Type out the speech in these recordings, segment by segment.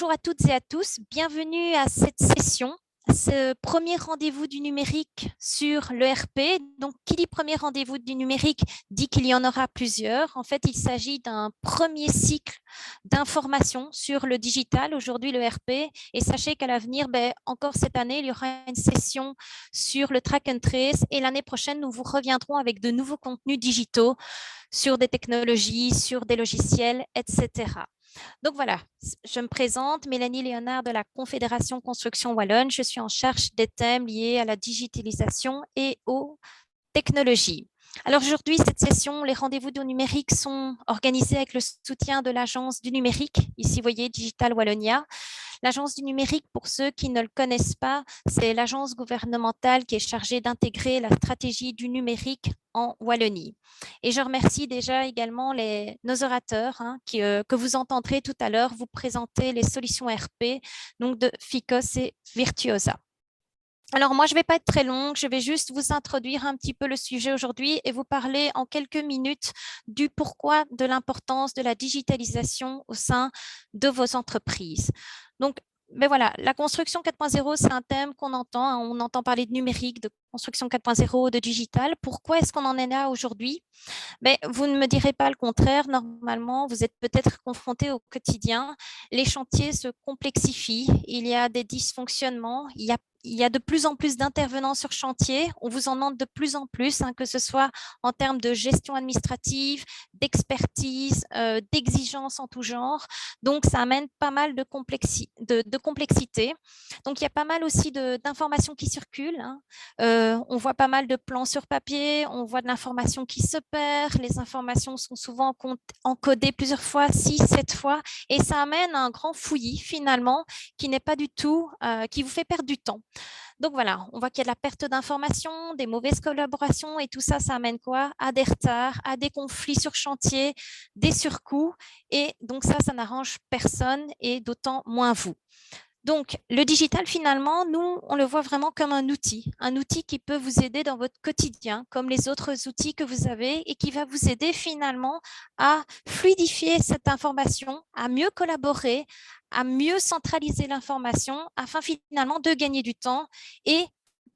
Bonjour à toutes et à tous, bienvenue à cette session, ce premier rendez-vous du numérique sur l'ERP. Donc, qui dit premier rendez-vous du numérique dit qu'il y en aura plusieurs. En fait, il s'agit d'un premier cycle d'information sur le digital, aujourd'hui l'ERP. Et sachez qu'à l'avenir, encore cette année, il y aura une session sur le track and trace. Et l'année prochaine, nous vous reviendrons avec de nouveaux contenus digitaux sur des technologies, sur des logiciels, etc. Donc voilà, je me présente, Mélanie Léonard de la Confédération Construction Wallonne. Je suis en charge des thèmes liés à la digitalisation et aux technologies. Alors aujourd'hui, cette session, les rendez-vous du numérique sont organisés avec le soutien de l'Agence du numérique, ici vous voyez Digital Wallonia. L'Agence du numérique, pour ceux qui ne le connaissent pas, c'est l'agence gouvernementale qui est chargée d'intégrer la stratégie du numérique en Wallonie. Et je remercie déjà également nos orateurs que vous entendrez tout à l'heure vous présenter les solutions RP donc de Ficos et Virtuosa. Alors moi, je ne vais pas être très longue, je vais juste vous introduire un petit peu le sujet aujourd'hui et vous parler en quelques minutes du pourquoi de l'importance de la digitalisation au sein de vos entreprises. Donc, voilà, la construction 4.0, c'est un thème qu'on entend. On entend parler de numérique, de construction 4.0, de digital. Pourquoi est-ce qu'on en est là aujourd'hui? Vous ne me direz pas le contraire. Normalement, vous êtes peut-être confronté au quotidien. Les chantiers se complexifient. Il y a des dysfonctionnements. Il y a de plus en plus d'intervenants sur chantier. On vous en demande de plus en plus, que ce soit en termes de gestion administrative, d'expertise, d'exigences en tout genre. Donc, ça amène pas mal de complexité. Donc, il y a pas mal aussi d'informations qui circulent. On voit pas mal de plans sur papier, on voit de l'information qui se perd, les informations sont souvent encodées plusieurs fois, 6, 7 fois, et ça amène à un grand fouillis finalement qui n'est pas du tout, qui vous fait perdre du temps. Donc voilà, on voit qu'il y a de la perte d'informations, des mauvaises collaborations et tout ça, ça amène quoi? À des retards, à des conflits sur chantier, des surcoûts, et donc ça n'arrange personne et d'autant moins vous. Donc, le digital, finalement, nous, on le voit vraiment comme un outil qui peut vous aider dans votre quotidien, comme les autres outils que vous avez et qui va vous aider finalement à fluidifier cette information, à mieux collaborer, à mieux centraliser l'information afin finalement de gagner du temps et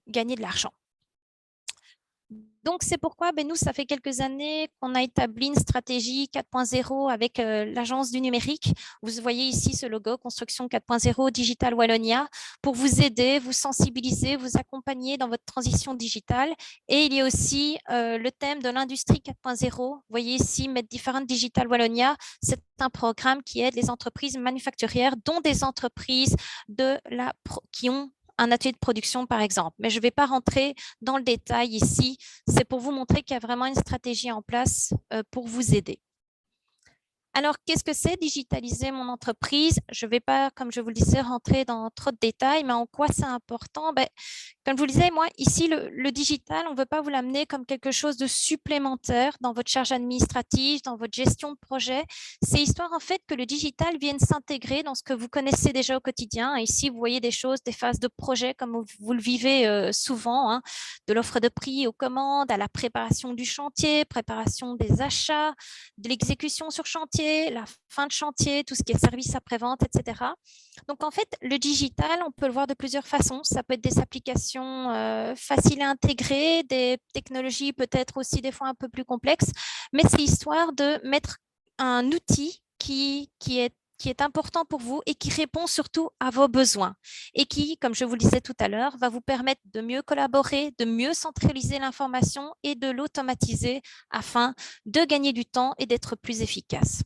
gagner de l'argent. Donc, c'est pourquoi nous, ça fait quelques années qu'on a établi une stratégie 4.0 avec l'Agence du numérique. Vous voyez ici ce logo, Construction 4.0 Digital Wallonia, pour vous aider, vous sensibiliser, vous accompagner dans votre transition digitale. Et il y a aussi le thème de l'industrie 4.0. Vous voyez ici, Made Different Digital Wallonia. C'est un programme qui aide les entreprises manufacturières, dont des entreprises qui ont un atelier de production, par exemple. Mais je ne vais pas rentrer dans le détail ici. C'est pour vous montrer qu'il y a vraiment une stratégie en place pour vous aider. Alors, qu'est-ce que c'est digitaliser mon entreprise? Je ne vais pas, comme je vous le disais, rentrer dans trop de détails, mais en quoi c'est important? Comme je vous le disais, moi, ici, le digital, on ne veut pas vous l'amener comme quelque chose de supplémentaire dans votre charge administrative, dans votre gestion de projet. C'est histoire, en fait, que le digital vienne s'intégrer dans ce que vous connaissez déjà au quotidien. Ici, vous voyez des choses, des phases de projet, comme vous le vivez souvent, de l'offre de prix aux commandes, à la préparation du chantier, préparation des achats, de l'exécution sur chantier, la fin de chantier, tout ce qui est service après-vente, etc. Donc, en fait, le digital, on peut le voir de plusieurs façons. Ça peut être des applications faciles à intégrer, des technologies peut-être aussi des fois un peu plus complexes, mais c'est histoire de mettre un outil qui est important pour vous et qui répond surtout à vos besoins et qui, comme je vous le disais tout à l'heure, va vous permettre de mieux collaborer, de mieux centraliser l'information et de l'automatiser afin de gagner du temps et d'être plus efficace.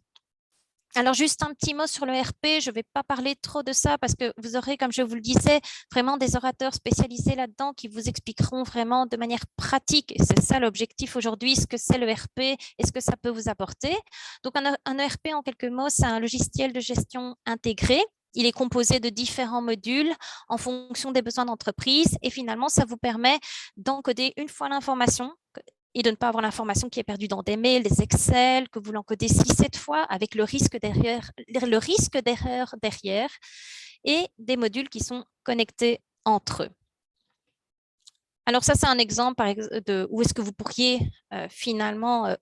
Alors, juste un petit mot sur le RP. Je ne vais pas parler trop de ça parce que vous aurez, comme je vous le disais, vraiment des orateurs spécialisés là-dedans qui vous expliqueront vraiment de manière pratique, et c'est ça l'objectif aujourd'hui, ce que c'est le RP et ce que ça peut vous apporter. Donc, un ERP, en quelques mots, c'est un logiciel de gestion intégré. Il est composé de différents modules en fonction des besoins d'entreprise et finalement, ça vous permet d'encoder une fois l'information et de ne pas avoir l'information qui est perdue dans des mails, des Excel, que vous l'encodez 6-7 fois avec le risque d'erreur derrière et des modules qui sont connectés entre eux. Alors ça, c'est un exemple de où est-ce que vous pourriez finalement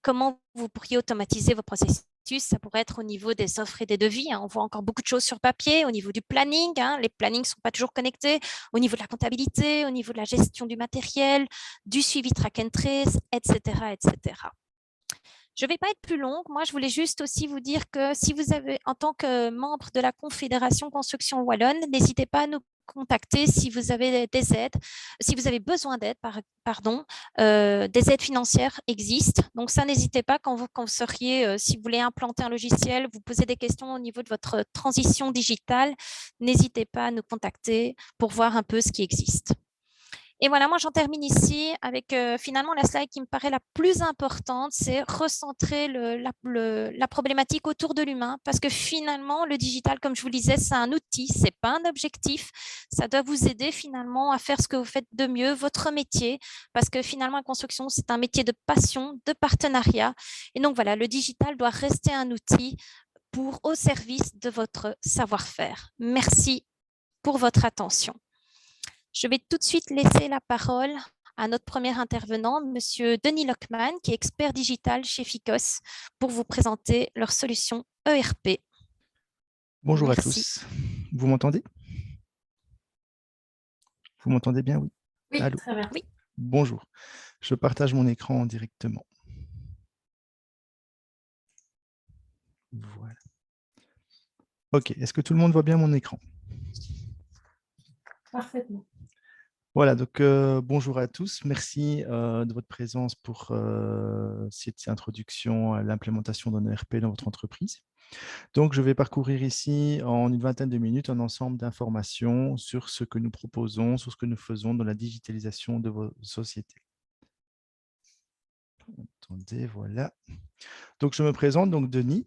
comment vous pourriez automatiser vos processus astuces, ça pourrait être au niveau des offres et des devis. On voit encore beaucoup de choses sur papier, au niveau du planning. Les plannings ne sont pas toujours connectés, au niveau de la comptabilité, au niveau de la gestion du matériel, du suivi track and trace, etc., etc. Je ne vais pas être plus longue. Moi, je voulais juste aussi vous dire que si vous avez, en tant que membre de la Confédération Construction Wallonne, n'hésitez pas à nous contacter si vous avez des aides, si vous avez besoin d'aide, pardon, des aides financières existent. Donc ça, n'hésitez pas quand vous seriez, si vous voulez implanter un logiciel, vous posez des questions au niveau de votre transition digitale, n'hésitez pas à nous contacter pour voir un peu ce qui existe. Et voilà, moi j'en termine ici avec finalement la slide qui me paraît la plus importante, c'est recentrer la problématique autour de l'humain, parce que finalement le digital, comme je vous le disais, c'est un outil, c'est pas un objectif. Ça doit vous aider finalement à faire ce que vous faites de mieux, votre métier, parce que finalement la construction, c'est un métier de passion, de partenariat. Et donc voilà, le digital doit rester un outil au service de votre savoir-faire. Merci pour votre attention. Je vais tout de suite laisser la parole à notre premier intervenant, Monsieur Denis Lockman, qui est expert digital chez Ficos, pour vous présenter leur solution ERP. Bonjour à tous. Vous m'entendez? Vous m'entendez bien? Oui. Oui, allô? très bien. Oui. Bonjour. Je partage mon écran directement. Voilà. OK. Est-ce que tout le monde voit bien mon écran? Parfaitement. Voilà, donc bonjour à tous. Merci de votre présence pour cette introduction à l'implémentation d'un ERP dans votre entreprise. Donc, je vais parcourir ici en une vingtaine de minutes un ensemble d'informations sur ce que nous proposons, sur ce que nous faisons dans la digitalisation de vos sociétés. Attendez, voilà. Donc, je me présente, donc Denis,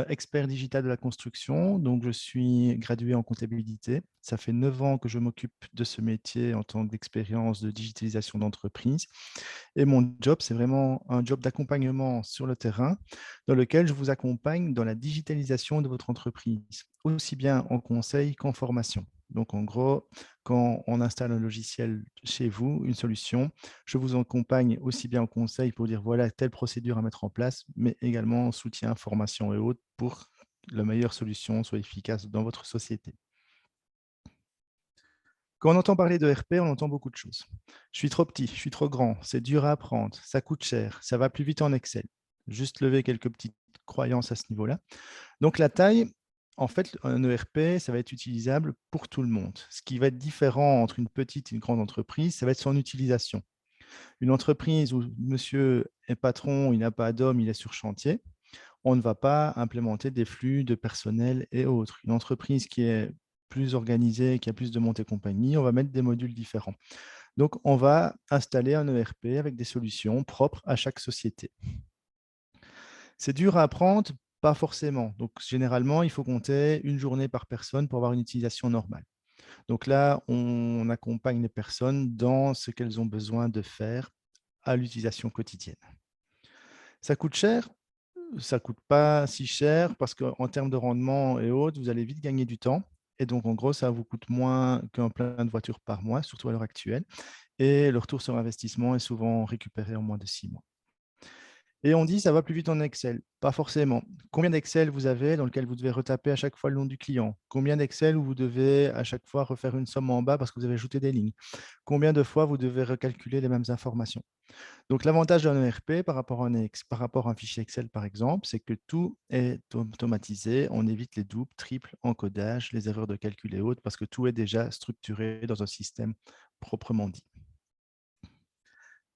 expert digital de la construction. Donc, je suis gradué en comptabilité. Ça fait 9 ans que je m'occupe de ce métier en tant qu'expérience de digitalisation d'entreprise. Et mon job, c'est vraiment un job d'accompagnement sur le terrain dans lequel je vous accompagne dans la digitalisation de votre entreprise, aussi bien en conseil qu'en formation. Donc, en gros, quand on installe un logiciel chez vous, une solution, je vous accompagne aussi bien en conseil pour dire voilà telle procédure à mettre en place, mais également en soutien, formation et autres pour que la meilleure solution soit efficace dans votre société. Quand on entend parler de RP, on entend beaucoup de choses. Je suis trop petit, je suis trop grand, c'est dur à apprendre, ça coûte cher, ça va plus vite en Excel. Juste lever quelques petites croyances à ce niveau-là. Donc la taille, en fait, un ERP, ça va être utilisable pour tout le monde. Ce qui va être différent entre une petite et une grande entreprise, ça va être son utilisation. Une entreprise où monsieur est patron, il n'a pas d'homme, il est sur chantier, on ne va pas implémenter des flux de personnel et autres. Une entreprise qui est plus organisée, qui a plus de montée compagnie, on va mettre des modules différents. Donc, on va installer un ERP avec des solutions propres à chaque société. C'est dur à apprendre, pas forcément. Donc, généralement, il faut compter une journée par personne pour avoir une utilisation normale. Donc là, on accompagne les personnes dans ce qu'elles ont besoin de faire à l'utilisation quotidienne. Ça coûte cher? Ça ne coûte pas si cher parce qu'en termes de rendement et autres, vous allez vite gagner du temps. Et donc, en gros, ça vous coûte moins qu'un plein de voitures par mois, surtout à l'heure actuelle. Et le retour sur investissement est souvent récupéré en moins de 6 mois. Et on dit ça va plus vite en Excel. Pas forcément. Combien d'Excel vous avez dans lequel vous devez retaper à chaque fois le nom du client? Combien d'Excel où vous devez à chaque fois refaire une somme en bas parce que vous avez ajouté des lignes? Combien de fois vous devez recalculer les mêmes informations? Donc, l'avantage d'un ERP par rapport à un fichier Excel, par exemple, c'est que tout est automatisé. On évite les doubles, triples, encodages, les erreurs de calcul et autres, parce que tout est déjà structuré dans un système proprement dit.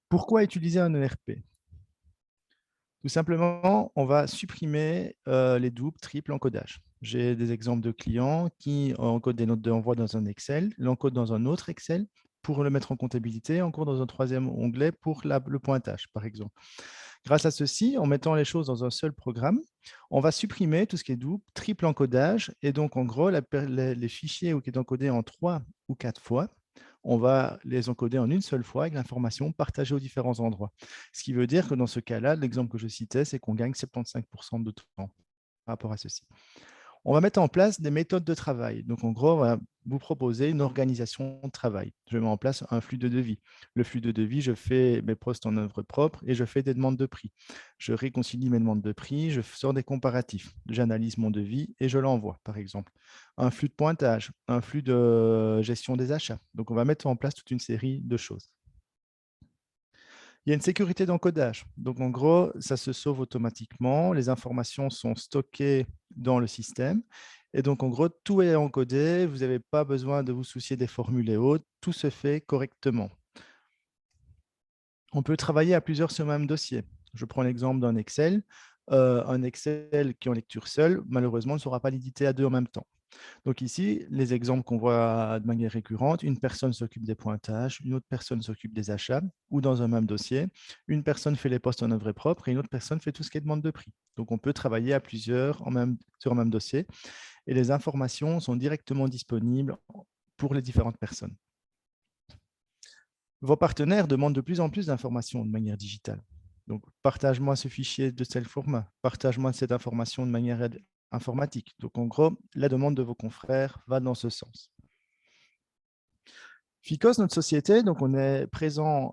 Pourquoi utiliser un ERP? Tout simplement, on va supprimer les doubles, triples, encodages. J'ai des exemples de clients qui encodent des notes d'envoi dans un Excel, l'encodent dans un autre Excel pour le mettre en comptabilité, encore dans un troisième onglet pour le pointage, par exemple. Grâce à ceci, en mettant les choses dans un seul programme, on va supprimer tout ce qui est double, triple encodage. Et donc, en gros, les fichiers qui sont encodés en 3 ou 4 fois, on va les encoder en une seule fois avec l'information partagée aux différents endroits. Ce qui veut dire que dans ce cas-là, l'exemple que je citais, c'est qu'on gagne 75% de temps par rapport à ceci. On va mettre en place des méthodes de travail. Donc, en gros, on va vous proposer une organisation de travail. Je mets en place un flux de devis. Le flux de devis, je fais mes postes en œuvre propre et je fais des demandes de prix. Je réconcilie mes demandes de prix, je sors des comparatifs. J'analyse mon devis et je l'envoie, par exemple. Un flux de pointage, un flux de gestion des achats. Donc, on va mettre en place toute une série de choses. Il y a une sécurité d'encodage. Donc, en gros, ça se sauve automatiquement. Les informations sont stockées dans le système. Et donc, en gros, tout est encodé. Vous n'avez pas besoin de vous soucier des formules et autres. Tout se fait correctement. On peut travailler à plusieurs sur le même dossier. Je prends l'exemple d'un Excel. Un Excel qui est en lecture seule, malheureusement, ne sera pas l'éditer à deux en même temps. Donc ici, les exemples qu'on voit de manière récurrente, une personne s'occupe des pointages, une autre personne s'occupe des achats, ou dans un même dossier, une personne fait les postes en œuvre propre et une autre personne fait tout ce qui est demande de prix. Donc on peut travailler à plusieurs sur un même dossier et les informations sont directement disponibles pour les différentes personnes. Vos partenaires demandent de plus en plus d'informations de manière digitale. Donc, partage-moi ce fichier de tel format, partage-moi cette information de manière informatique. Donc, en gros, la demande de vos confrères va dans ce sens. Ficos, notre société, donc on est présent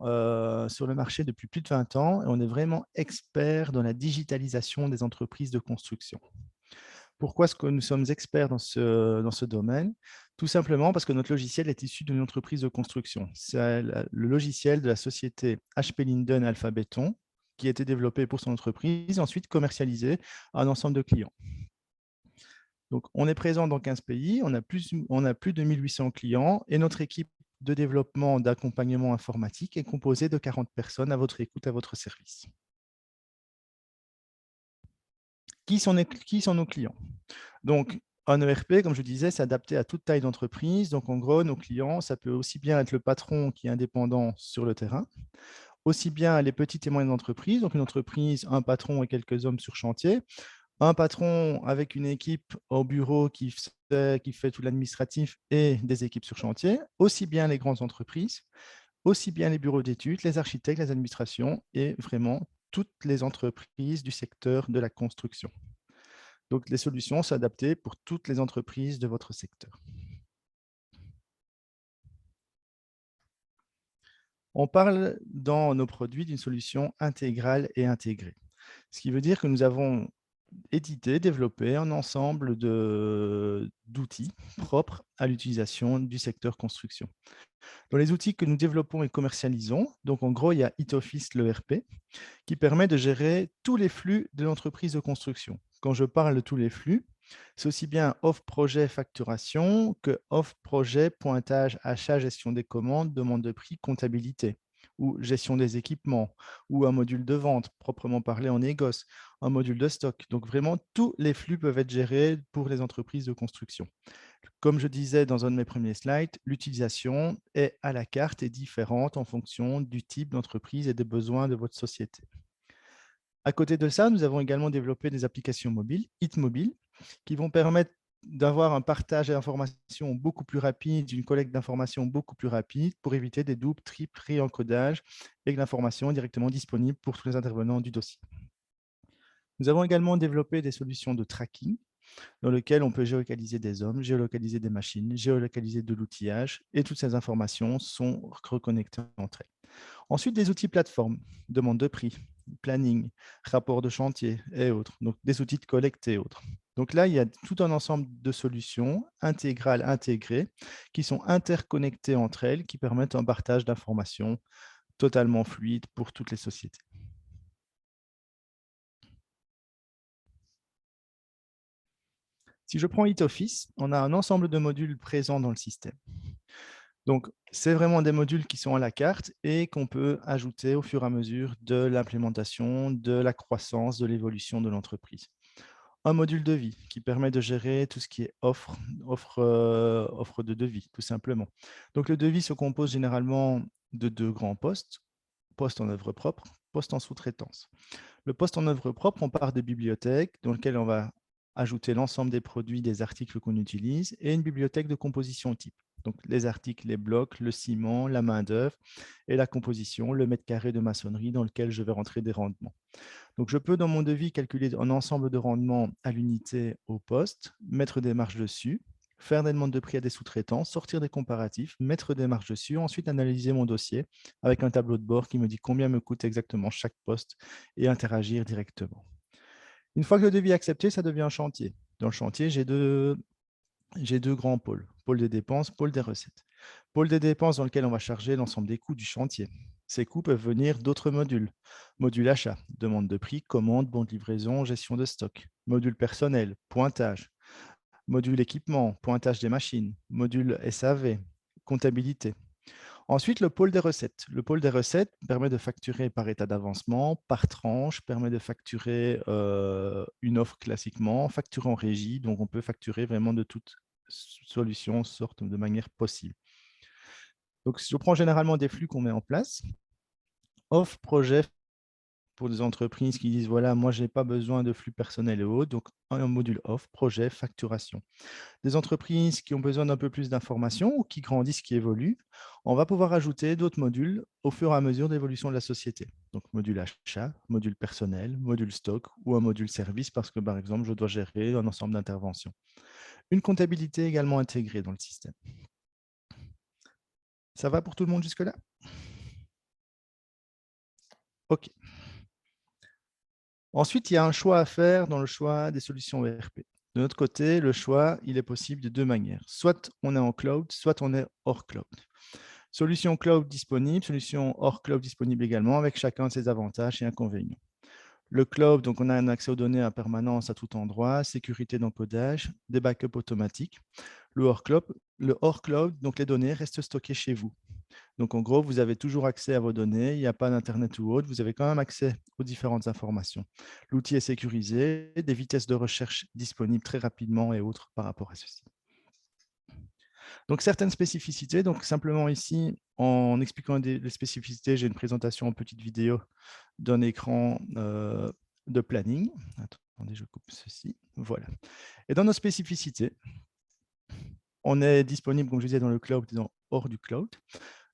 sur le marché depuis plus de 20 ans et on est vraiment expert dans la digitalisation des entreprises de construction. Pourquoi est-ce que nous sommes experts dans ce domaine? Tout simplement parce que notre logiciel est issu d'une entreprise de construction. C'est le logiciel de la société HP Linden Alpha Béton qui a été développé pour son entreprise, ensuite commercialisé à un ensemble de clients. Donc, on est présent dans 15 pays, on a plus de 1800 clients et notre équipe de développement d'accompagnement informatique est composée de 40 personnes à votre écoute, à votre service. Qui sont nos clients? Donc, un ERP, comme je disais, c'est adapté à toute taille d'entreprise. Donc, en gros, nos clients, ça peut aussi bien être le patron qui est indépendant sur le terrain, aussi bien les petites et moyennes entreprises, donc une entreprise, un patron et quelques hommes sur chantier, un patron avec une équipe au bureau qui fait tout l'administratif et des équipes sur chantier, aussi bien les grandes entreprises, aussi bien les bureaux d'études, les architectes, les administrations et vraiment toutes les entreprises du secteur de la construction. Donc, les solutions sont adaptées pour toutes les entreprises de votre secteur. On parle dans nos produits d'une solution intégrale et intégrée. Ce qui veut dire que nous avons édité, développé un ensemble d'outils propres à l'utilisation du secteur construction. Dans les outils que nous développons et commercialisons, donc en gros, il y a Itoffice, l'ERP, qui permet de gérer tous les flux de l'entreprise de construction. Quand je parle de tous les flux, c'est aussi bien offre projet facturation que offre projet pointage achat, gestion des commandes, demande de prix, comptabilité ou gestion des équipements ou un module de vente proprement parlé en négoce, un module de stock. Donc vraiment, tous les flux peuvent être gérés pour les entreprises de construction. Comme je disais dans un de mes premiers slides, l'utilisation est à la carte et différente en fonction du type d'entreprise et des besoins de votre société. À côté de ça, nous avons également développé des applications mobiles, HitMobile, qui vont permettre d'avoir un partage d'informations beaucoup plus rapide, une collecte d'informations beaucoup plus rapide pour éviter des doubles, triples réencodages et que l'information est directement disponible pour tous les intervenants du dossier. Nous avons également développé des solutions de tracking dans lesquelles on peut géolocaliser des hommes, géolocaliser des machines, géolocaliser de l'outillage et toutes ces informations sont reconnectées entre elles. Ensuite, des outils plateformes, demande de prix, planning, rapport de chantier et autres, donc des outils de collecte et autres. Donc là, il y a tout un ensemble de solutions intégrales, intégrées, qui sont interconnectées entre elles, qui permettent un partage d'informations totalement fluide pour toutes les sociétés. Si je prends Itoffice, on a un ensemble de modules présents dans le système. Donc, c'est vraiment des modules qui sont à la carte et qu'on peut ajouter au fur et à mesure de l'implémentation, de la croissance, de l'évolution de l'entreprise. Un module de vie qui permet de gérer tout ce qui est offre de devis, tout simplement. Donc, le devis se compose généralement de deux grands postes, poste en œuvre propre, poste en sous-traitance. Le poste en œuvre propre, on part des bibliothèques dans lequel on va ajouter l'ensemble des produits, des articles qu'on utilise et une bibliothèque de composition type. Donc, les articles, les blocs, le ciment, la main-d'œuvre et la composition, le mètre carré de maçonnerie dans lequel je vais rentrer des rendements. Donc, je peux, dans mon devis, calculer un ensemble de rendements à l'unité au poste, mettre des marges dessus, faire des demandes de prix à des sous-traitants, sortir des comparatifs, mettre des marges dessus, ensuite analyser mon dossier avec un tableau de bord qui me dit combien me coûte exactement chaque poste et interagir directement. Une fois que le devis est accepté, ça devient un chantier. Dans le chantier, j'ai deux grands pôles, pôle des dépenses, pôle des recettes. Pôle des dépenses dans lequel on va charger l'ensemble des coûts du chantier. Ces coûts peuvent venir d'autres modules. Module achat, demande de prix, commande, bon de livraison, gestion de stock. Module personnel, pointage. Module équipement, pointage des machines. Module SAV, comptabilité. Ensuite, le pôle des recettes. Le pôle des recettes permet de facturer par état d'avancement, par tranche, permet de facturer une offre classiquement, facturer en régie. Donc, on peut facturer vraiment de toute solution, sorte de manière possible. Donc, je prends généralement des flux qu'on met en place. Offre, projet pour des entreprises qui disent, voilà, moi, je n'ai pas besoin de flux personnel et autres. Donc, un module offre, projet, facturation. Des entreprises qui ont besoin d'un peu plus d'informations ou qui grandissent, qui évoluent, on va pouvoir ajouter d'autres modules au fur et à mesure d'évolution de la société. Donc, module achat, module personnel, module stock ou un module service parce que, par exemple, je dois gérer un ensemble d'interventions. Une comptabilité également intégrée dans le système. Ça va pour tout le monde jusque-là? OK. Ensuite, il y a un choix à faire dans le choix des solutions ERP. De notre côté, le choix, il est possible de deux manières. Soit on est en cloud, soit on est hors cloud. Solution cloud disponible, solution hors cloud disponible également, avec chacun de ses avantages et inconvénients. Le cloud, donc on a un accès aux données à permanence à tout endroit, sécurité d'encodage, des backups automatiques. Le hors cloud, donc les données restent stockées chez vous. Donc en gros, vous avez toujours accès à vos données, il n'y a pas d'Internet ou autre, vous avez quand même accès aux différentes informations. L'outil est sécurisé, des vitesses de recherche disponibles très rapidement et autres par rapport à ceci. Donc, certaines spécificités. Donc, simplement ici, en expliquant les spécificités, j'ai une présentation en petite vidéo d'un écran de planning. Attendez, je coupe ceci. Voilà. Et dans nos spécificités, on est disponible, comme je disais, dans le cloud et hors du cloud.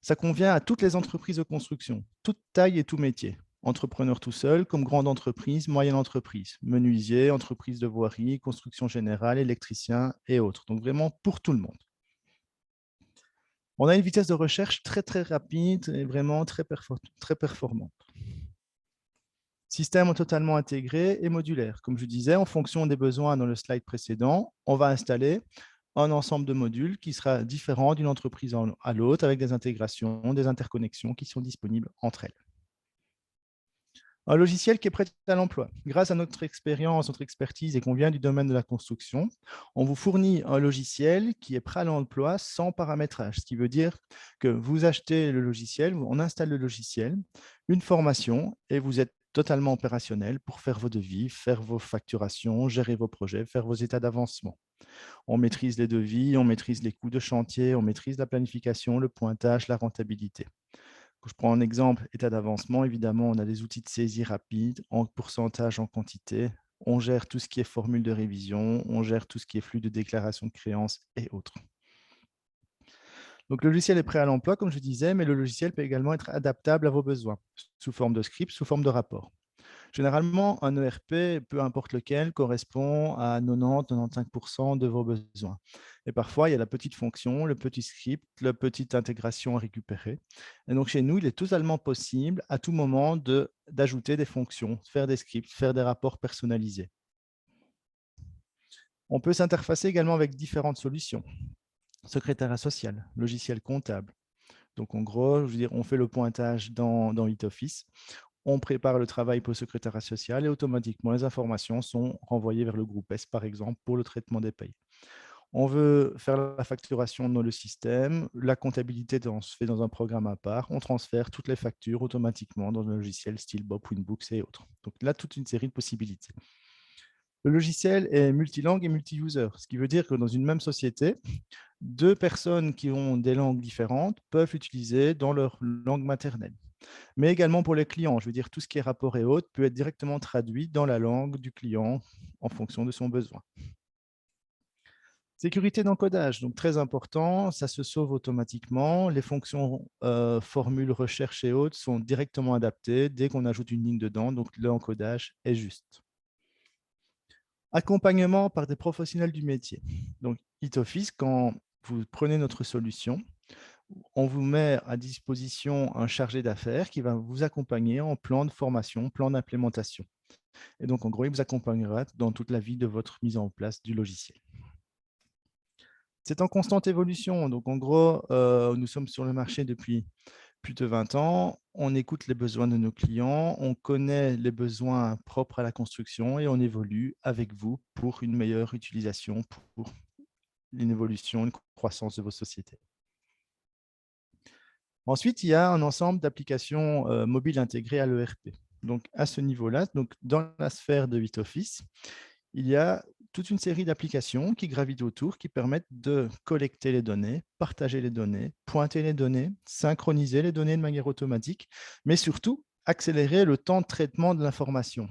Ça convient à toutes les entreprises de construction, toute taille et tout métier. Entrepreneur tout seul, comme grande entreprise, moyenne entreprise, menuisier, entreprise de voirie, construction générale, électricien et autres. Donc, vraiment pour tout le monde. On a une vitesse de recherche très, très rapide et vraiment très performante. Système totalement intégré et modulaire. Comme je disais, en fonction des besoins dans le slide précédent, on va installer un ensemble de modules qui sera différent d'une entreprise à l'autre avec des intégrations, des interconnexions qui sont disponibles entre elles. Un logiciel qui est prêt à l'emploi. Grâce à notre expérience, notre expertise et qu'on vient du domaine de la construction, on vous fournit un logiciel qui est prêt à l'emploi sans paramétrage, ce qui veut dire que vous achetez le logiciel, on installe le logiciel, une formation et vous êtes totalement opérationnel pour faire vos devis, faire vos facturations, gérer vos projets, faire vos états d'avancement. On maîtrise les devis, on maîtrise les coûts de chantier, on maîtrise la planification, le pointage, la rentabilité. Je prends un exemple, état d'avancement, évidemment, on a des outils de saisie rapide, en pourcentage, en quantité. On gère tout ce qui est formule de révision, on gère tout ce qui est flux de déclaration de créances et autres. Donc, le logiciel est prêt à l'emploi, comme je disais, mais le logiciel peut également être adaptable à vos besoins, sous forme de script, sous forme de rapport. Généralement, un ERP, peu importe lequel, correspond à 90-95% de vos besoins. Et parfois, il y a la petite fonction, le petit script, la petite intégration à récupérer. Et donc, chez nous, il est totalement possible à tout moment d'ajouter des fonctions, faire des scripts, faire des rapports personnalisés. On peut s'interfacer également avec différentes solutions. Secrétariat social, logiciel comptable. Donc, en gros, je veux dire, on fait le pointage dans HitOffice. On prépare le travail pour le secrétariat social et automatiquement, les informations sont renvoyées vers le groupe S, par exemple, pour le traitement des payes. On veut faire la facturation dans le système, la comptabilité se fait dans un programme à part, on transfère toutes les factures automatiquement dans un logiciel style Bob, Winbooks et autres. Donc là, toute une série de possibilités. Le logiciel est multilangue et multi-user, ce qui veut dire que dans une même société, deux personnes qui ont des langues différentes peuvent l'utiliser dans leur langue maternelle. Mais également pour les clients, je veux dire, tout ce qui est rapport et autres peut être directement traduit dans la langue du client en fonction de son besoin. Sécurité d'encodage, donc très important, ça se sauve automatiquement. Les fonctions formules, recherche et autres sont directement adaptées dès qu'on ajoute une ligne dedans, donc l'encodage est juste. Accompagnement par des professionnels du métier. Donc, HitOffice, quand vous prenez notre solution, on vous met à disposition un chargé d'affaires qui va vous accompagner en plan de formation, plan d'implémentation. Et donc, en gros, il vous accompagnera dans toute la vie de votre mise en place du logiciel. C'est en constante évolution. Donc, en gros, nous sommes sur le marché depuis plus de 20 ans. On écoute les besoins de nos clients, on connaît les besoins propres à la construction et on évolue avec vous pour une meilleure utilisation, pour une évolution, une croissance de vos sociétés. Ensuite, il y a un ensemble d'applications mobiles intégrées à l'ERP. Donc, à ce niveau-là, dans la sphère de HitOffice, il y a toute une série d'applications qui gravitent autour, qui permettent de collecter les données, partager les données, pointer les données, synchroniser les données de manière automatique, mais surtout accélérer le temps de traitement de l'information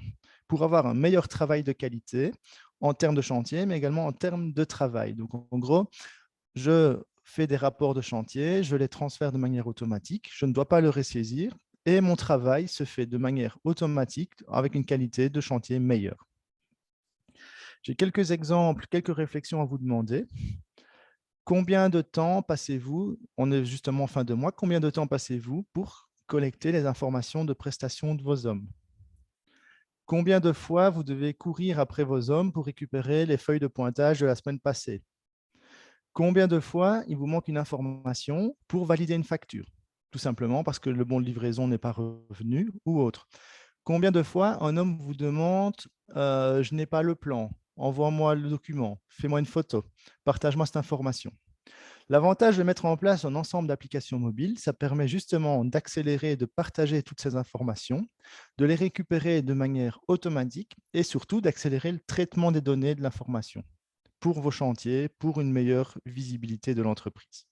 pour avoir un meilleur travail de qualité en termes de chantier, mais également en termes de travail. Donc, en gros, je fais des rapports de chantier, je les transfère de manière automatique, je ne dois pas le ressaisir et mon travail se fait de manière automatique avec une qualité de chantier meilleure. J'ai quelques exemples, quelques réflexions à vous demander. Combien de temps passez-vous, on est justement en fin de mois, combien de temps passez-vous pour collecter les informations de prestation de vos hommes? Combien de fois vous devez courir après vos hommes pour récupérer les feuilles de pointage de la semaine passée? Combien de fois il vous manque une information pour valider une facture? Tout simplement parce que le bon de livraison n'est pas revenu ou autre. Combien de fois un homme vous demande je n'ai pas le plan, envoie-moi le document, fais-moi une photo, partage-moi cette information. L'avantage de mettre en place un ensemble d'applications mobiles, ça permet justement d'accélérer et de partager toutes ces informations, de les récupérer de manière automatique et surtout d'accélérer le traitement des données de l'information pour vos chantiers, pour une meilleure visibilité de l'entreprise.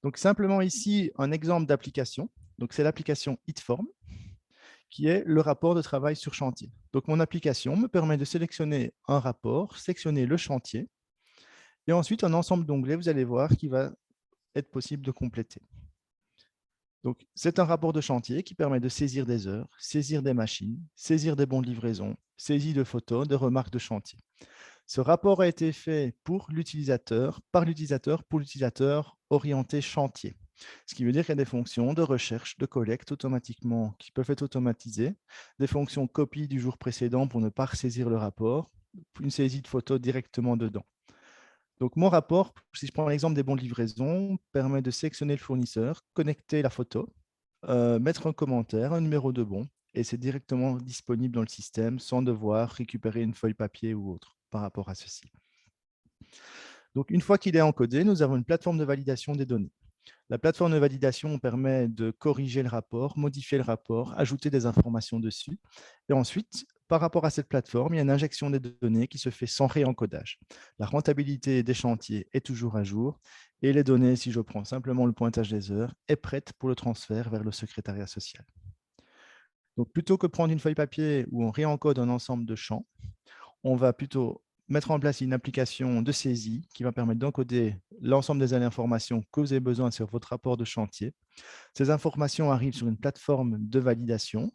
Donc simplement ici, un exemple d'application. Donc c'est l'application HitForm, qui est le rapport de travail sur chantier. Donc mon application me permet de sélectionner un rapport, sélectionner le chantier, et ensuite un ensemble d'onglets, vous allez voir, qui va être possible de compléter. Donc c'est un rapport de chantier qui permet de saisir des heures, saisir des machines, saisir des bons de livraison, saisie de photos, de remarques de chantier. Ce rapport a été fait pour l'utilisateur, par l'utilisateur, pour l'utilisateur orienté chantier. Ce qui veut dire qu'il y a des fonctions de recherche, de collecte automatiquement qui peuvent être automatisées, des fonctions copie du jour précédent pour ne pas ressaisir le rapport, une saisie de photos directement dedans. Donc, mon rapport, si je prends l'exemple des bons de livraison, permet de sélectionner le fournisseur, connecter la photo, mettre un commentaire, un numéro de bon, et c'est directement disponible dans le système sans devoir récupérer une feuille papier ou autre par rapport à ceci. Donc, une fois qu'il est encodé, nous avons une plateforme de validation des données. La plateforme de validation permet de corriger le rapport, modifier le rapport, ajouter des informations dessus. Et ensuite, par rapport à cette plateforme, il y a une injection des données qui se fait sans réencodage. La rentabilité des chantiers est toujours à jour et les données, si je prends simplement le pointage des heures, est prête pour le transfert vers le secrétariat social. Donc, plutôt que de prendre une feuille papier où on réencode un ensemble de champs, on va plutôt mettre en place une application de saisie qui va permettre d'encoder l'ensemble des informations que vous avez besoin sur votre rapport de chantier. Ces informations arrivent sur une plateforme de validation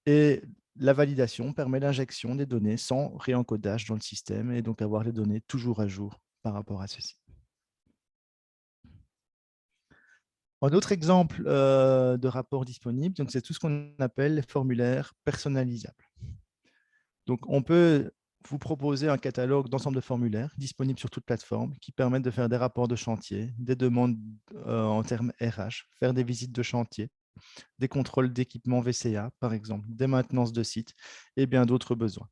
et la validation permet l'injection des données sans réencodage dans le système et donc avoir les données toujours à jour par rapport à ceci. Un autre exemple de rapport disponible, c'est tout ce qu'on appelle les formulaires personnalisables. Donc, on peut vous proposer un catalogue d'ensemble de formulaires disponibles sur toute plateforme qui permettent de faire des rapports de chantier, des demandes en termes RH, faire des visites de chantier, des contrôles d'équipement VCA, par exemple, des maintenances de sites et bien d'autres besoins.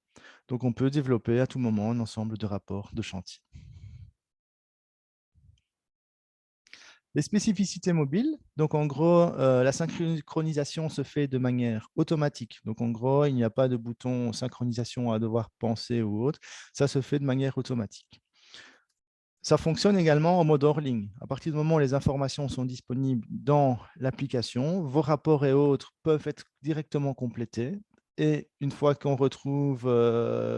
Donc, on peut développer à tout moment un ensemble de rapports de chantier. Les spécificités mobiles, donc en gros, la synchronisation se fait de manière automatique. Donc en gros, il n'y a pas de bouton synchronisation à devoir penser ou autre. Ça se fait de manière automatique. Ça fonctionne également en mode hors ligne. À partir du moment où les informations sont disponibles dans l'application, vos rapports et autres peuvent être directement complétés et une fois qu'on retrouve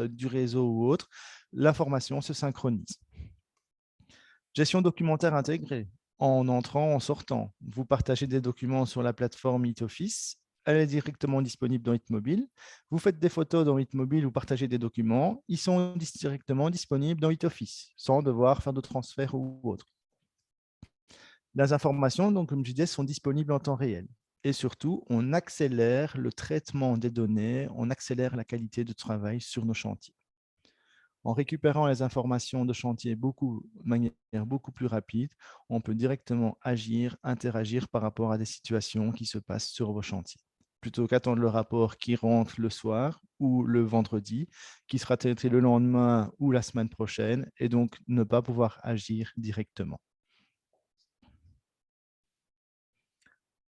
du réseau ou autre, l'information se synchronise. Gestion documentaire intégrée. En entrant, en sortant, vous partagez des documents sur la plateforme HitOffice. Elle est directement disponible dans HitMobile. Vous faites des photos dans HitMobile ou partagez des documents. Ils sont directement disponibles dans HitOffice, sans devoir faire de transfert ou autre. Les informations, donc, comme je disais, sont disponibles en temps réel. Et surtout, on accélère le traitement des données, on accélère la qualité de travail sur nos chantiers. En récupérant les informations de chantier de manière beaucoup plus rapide, on peut directement agir, interagir par rapport à des situations qui se passent sur vos chantiers. Plutôt qu'attendre le rapport qui rentre le soir ou le vendredi, qui sera traité le lendemain ou la semaine prochaine, et donc ne pas pouvoir agir directement.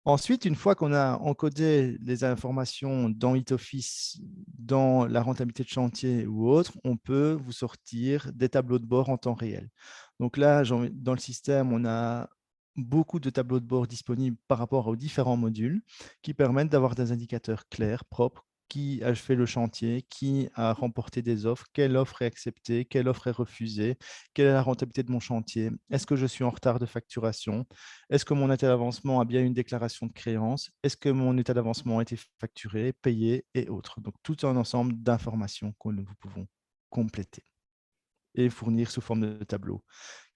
Ensuite, une fois qu'on a encodé les informations dans HitOffice, dans la rentabilité de chantier ou autre, on peut vous sortir des tableaux de bord en temps réel. Donc là, dans le système, on a beaucoup de tableaux de bord disponibles par rapport aux différents modules qui permettent d'avoir des indicateurs clairs, propres, qui a fait le chantier, qui a remporté des offres, quelle offre est acceptée, quelle offre est refusée, quelle est la rentabilité de mon chantier, est-ce que je suis en retard de facturation, est-ce que mon état d'avancement a bien une déclaration de créance, est-ce que mon état d'avancement a été facturé, payé et autres. Donc, tout un ensemble d'informations que nous pouvons compléter et fournir sous forme de tableaux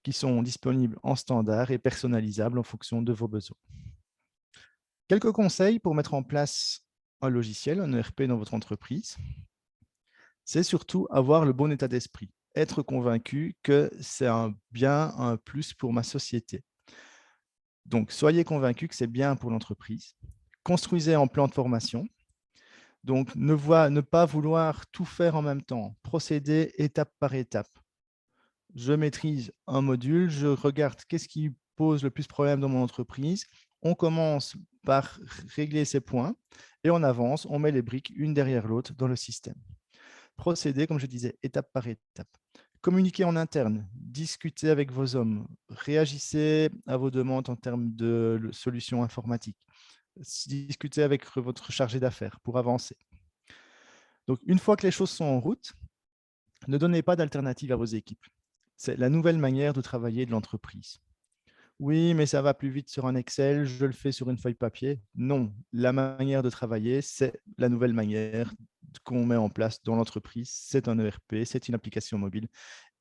qui sont disponibles en standard et personnalisables en fonction de vos besoins. Quelques conseils pour mettre en place un logiciel, un ERP dans votre entreprise, c'est surtout avoir le bon état d'esprit, être convaincu que c'est un bien, un plus pour ma société. Donc, soyez convaincus que c'est bien pour l'entreprise. Construisez un plan de formation. Donc, ne pas vouloir tout faire en même temps. Procédez étape par étape. Je maîtrise un module, je regarde qu'est-ce qui pose le plus de problèmes dans mon entreprise. On commence par régler ces points et on avance, on met les briques une derrière l'autre dans le système. Procédez, comme je disais, étape par étape. Communiquez en interne, discutez avec vos hommes, réagissez à vos demandes en termes de solutions informatiques, discutez avec votre chargé d'affaires pour avancer. Donc, une fois que les choses sont en route, ne donnez pas d'alternative à vos équipes. C'est la nouvelle manière de travailler de l'entreprise. Oui, mais ça va plus vite sur un Excel, je le fais sur une feuille papier. Non, la manière de travailler, c'est la nouvelle manière qu'on met en place dans l'entreprise. C'est un ERP, c'est une application mobile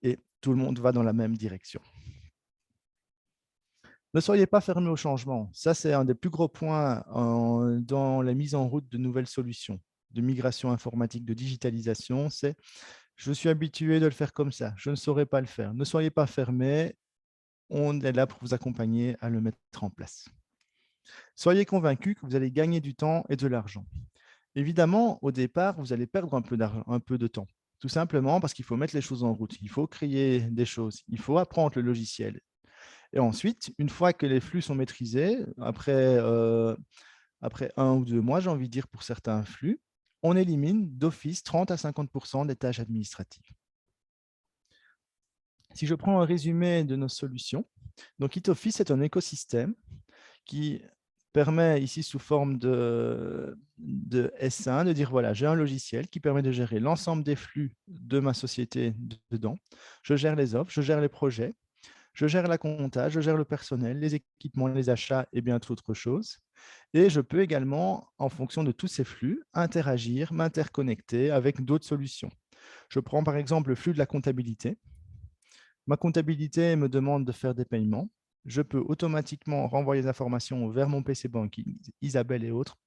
et tout le monde va dans la même direction. Ne soyez pas fermé au changement. Ça, c'est un des plus gros points dans la mise en route de nouvelles solutions, de migration informatique, de digitalisation. C'est je suis habitué de le faire comme ça, je ne saurais pas le faire. Ne soyez pas fermés, on est là pour vous accompagner à le mettre en place. Soyez convaincus que vous allez gagner du temps et de l'argent. Évidemment, au départ, vous allez perdre un peu de temps. Tout simplement parce qu'il faut mettre les choses en route, il faut créer des choses, il faut apprendre le logiciel. Et ensuite, une fois que les flux sont maîtrisés, après 1 ou 2 mois, j'ai envie de dire pour certains flux, on élimine d'office 30 à 50% des tâches administratives. Si je prends un résumé de nos solutions, donc HitOffice est un écosystème qui permet ici sous forme de S1 de dire voilà, j'ai un logiciel qui permet de gérer l'ensemble des flux de ma société dedans. Je gère les offres, je gère les projets, je gère la compta, je gère le personnel, les équipements, les achats et bien d'autres choses. Et je peux également, en fonction de tous ces flux, interagir, m'interconnecter avec d'autres solutions. Je prends par exemple le flux de la comptabilité. Ma comptabilité me demande de faire des paiements. Je peux automatiquement renvoyer les informations vers mon PC banking, Isabelle et autres,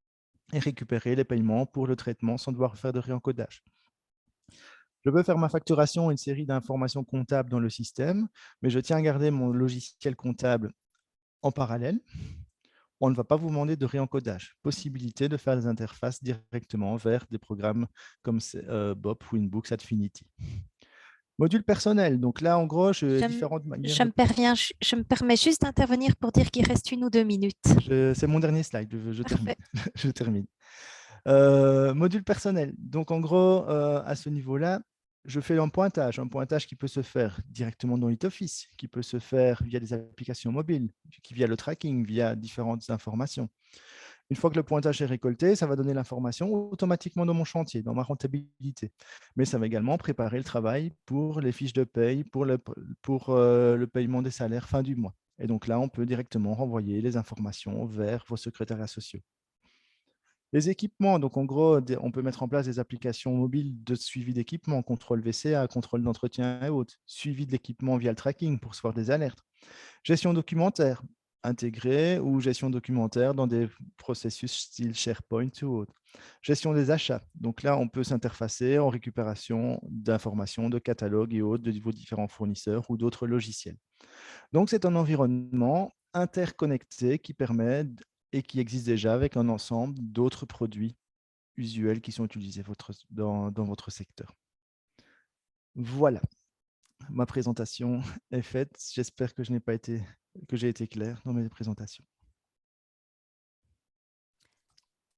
et récupérer les paiements pour le traitement sans devoir faire de réencodage. Je peux faire ma facturation et une série d'informations comptables dans le système, mais je tiens à garder mon logiciel comptable en parallèle. On ne va pas vous demander de réencodage. Possibilité de faire des interfaces directement vers des programmes comme BOP, Winbooks, Adfinity. Module personnel. Donc là, en gros, différentes manières. Je me permets juste d'intervenir pour dire qu'il reste 1 ou 2 minutes. C'est mon dernier slide. Je termine. Je termine. Module personnel. Donc en gros, à ce niveau-là, je fais un pointage qui peut se faire directement dans HitOffice, qui peut se faire via des applications mobiles, via le tracking, via différentes informations. Une fois que le pointage est récolté, ça va donner l'information automatiquement dans mon chantier, dans ma rentabilité. Mais ça va également préparer le travail pour les fiches de paye, pour le paiement des salaires fin du mois. Et donc là, on peut directement renvoyer les informations vers vos secrétariats sociaux. Les équipements, donc en gros, on peut mettre en place des applications mobiles de suivi d'équipement, contrôle VCA, contrôle d'entretien et autres, suivi de l'équipement via le tracking pour recevoir des alertes, gestion documentaire intégrée ou gestion documentaire dans des processus style SharePoint ou autre. Gestion des achats. Donc là, on peut s'interfacer en récupération d'informations, de catalogues et autres de vos différents fournisseurs ou d'autres logiciels. Donc, c'est un environnement interconnecté qui permet et qui existe déjà avec un ensemble d'autres produits usuels qui sont utilisés dans votre secteur. Voilà, ma présentation est faite. J'espère que j'ai été clair dans mes présentations.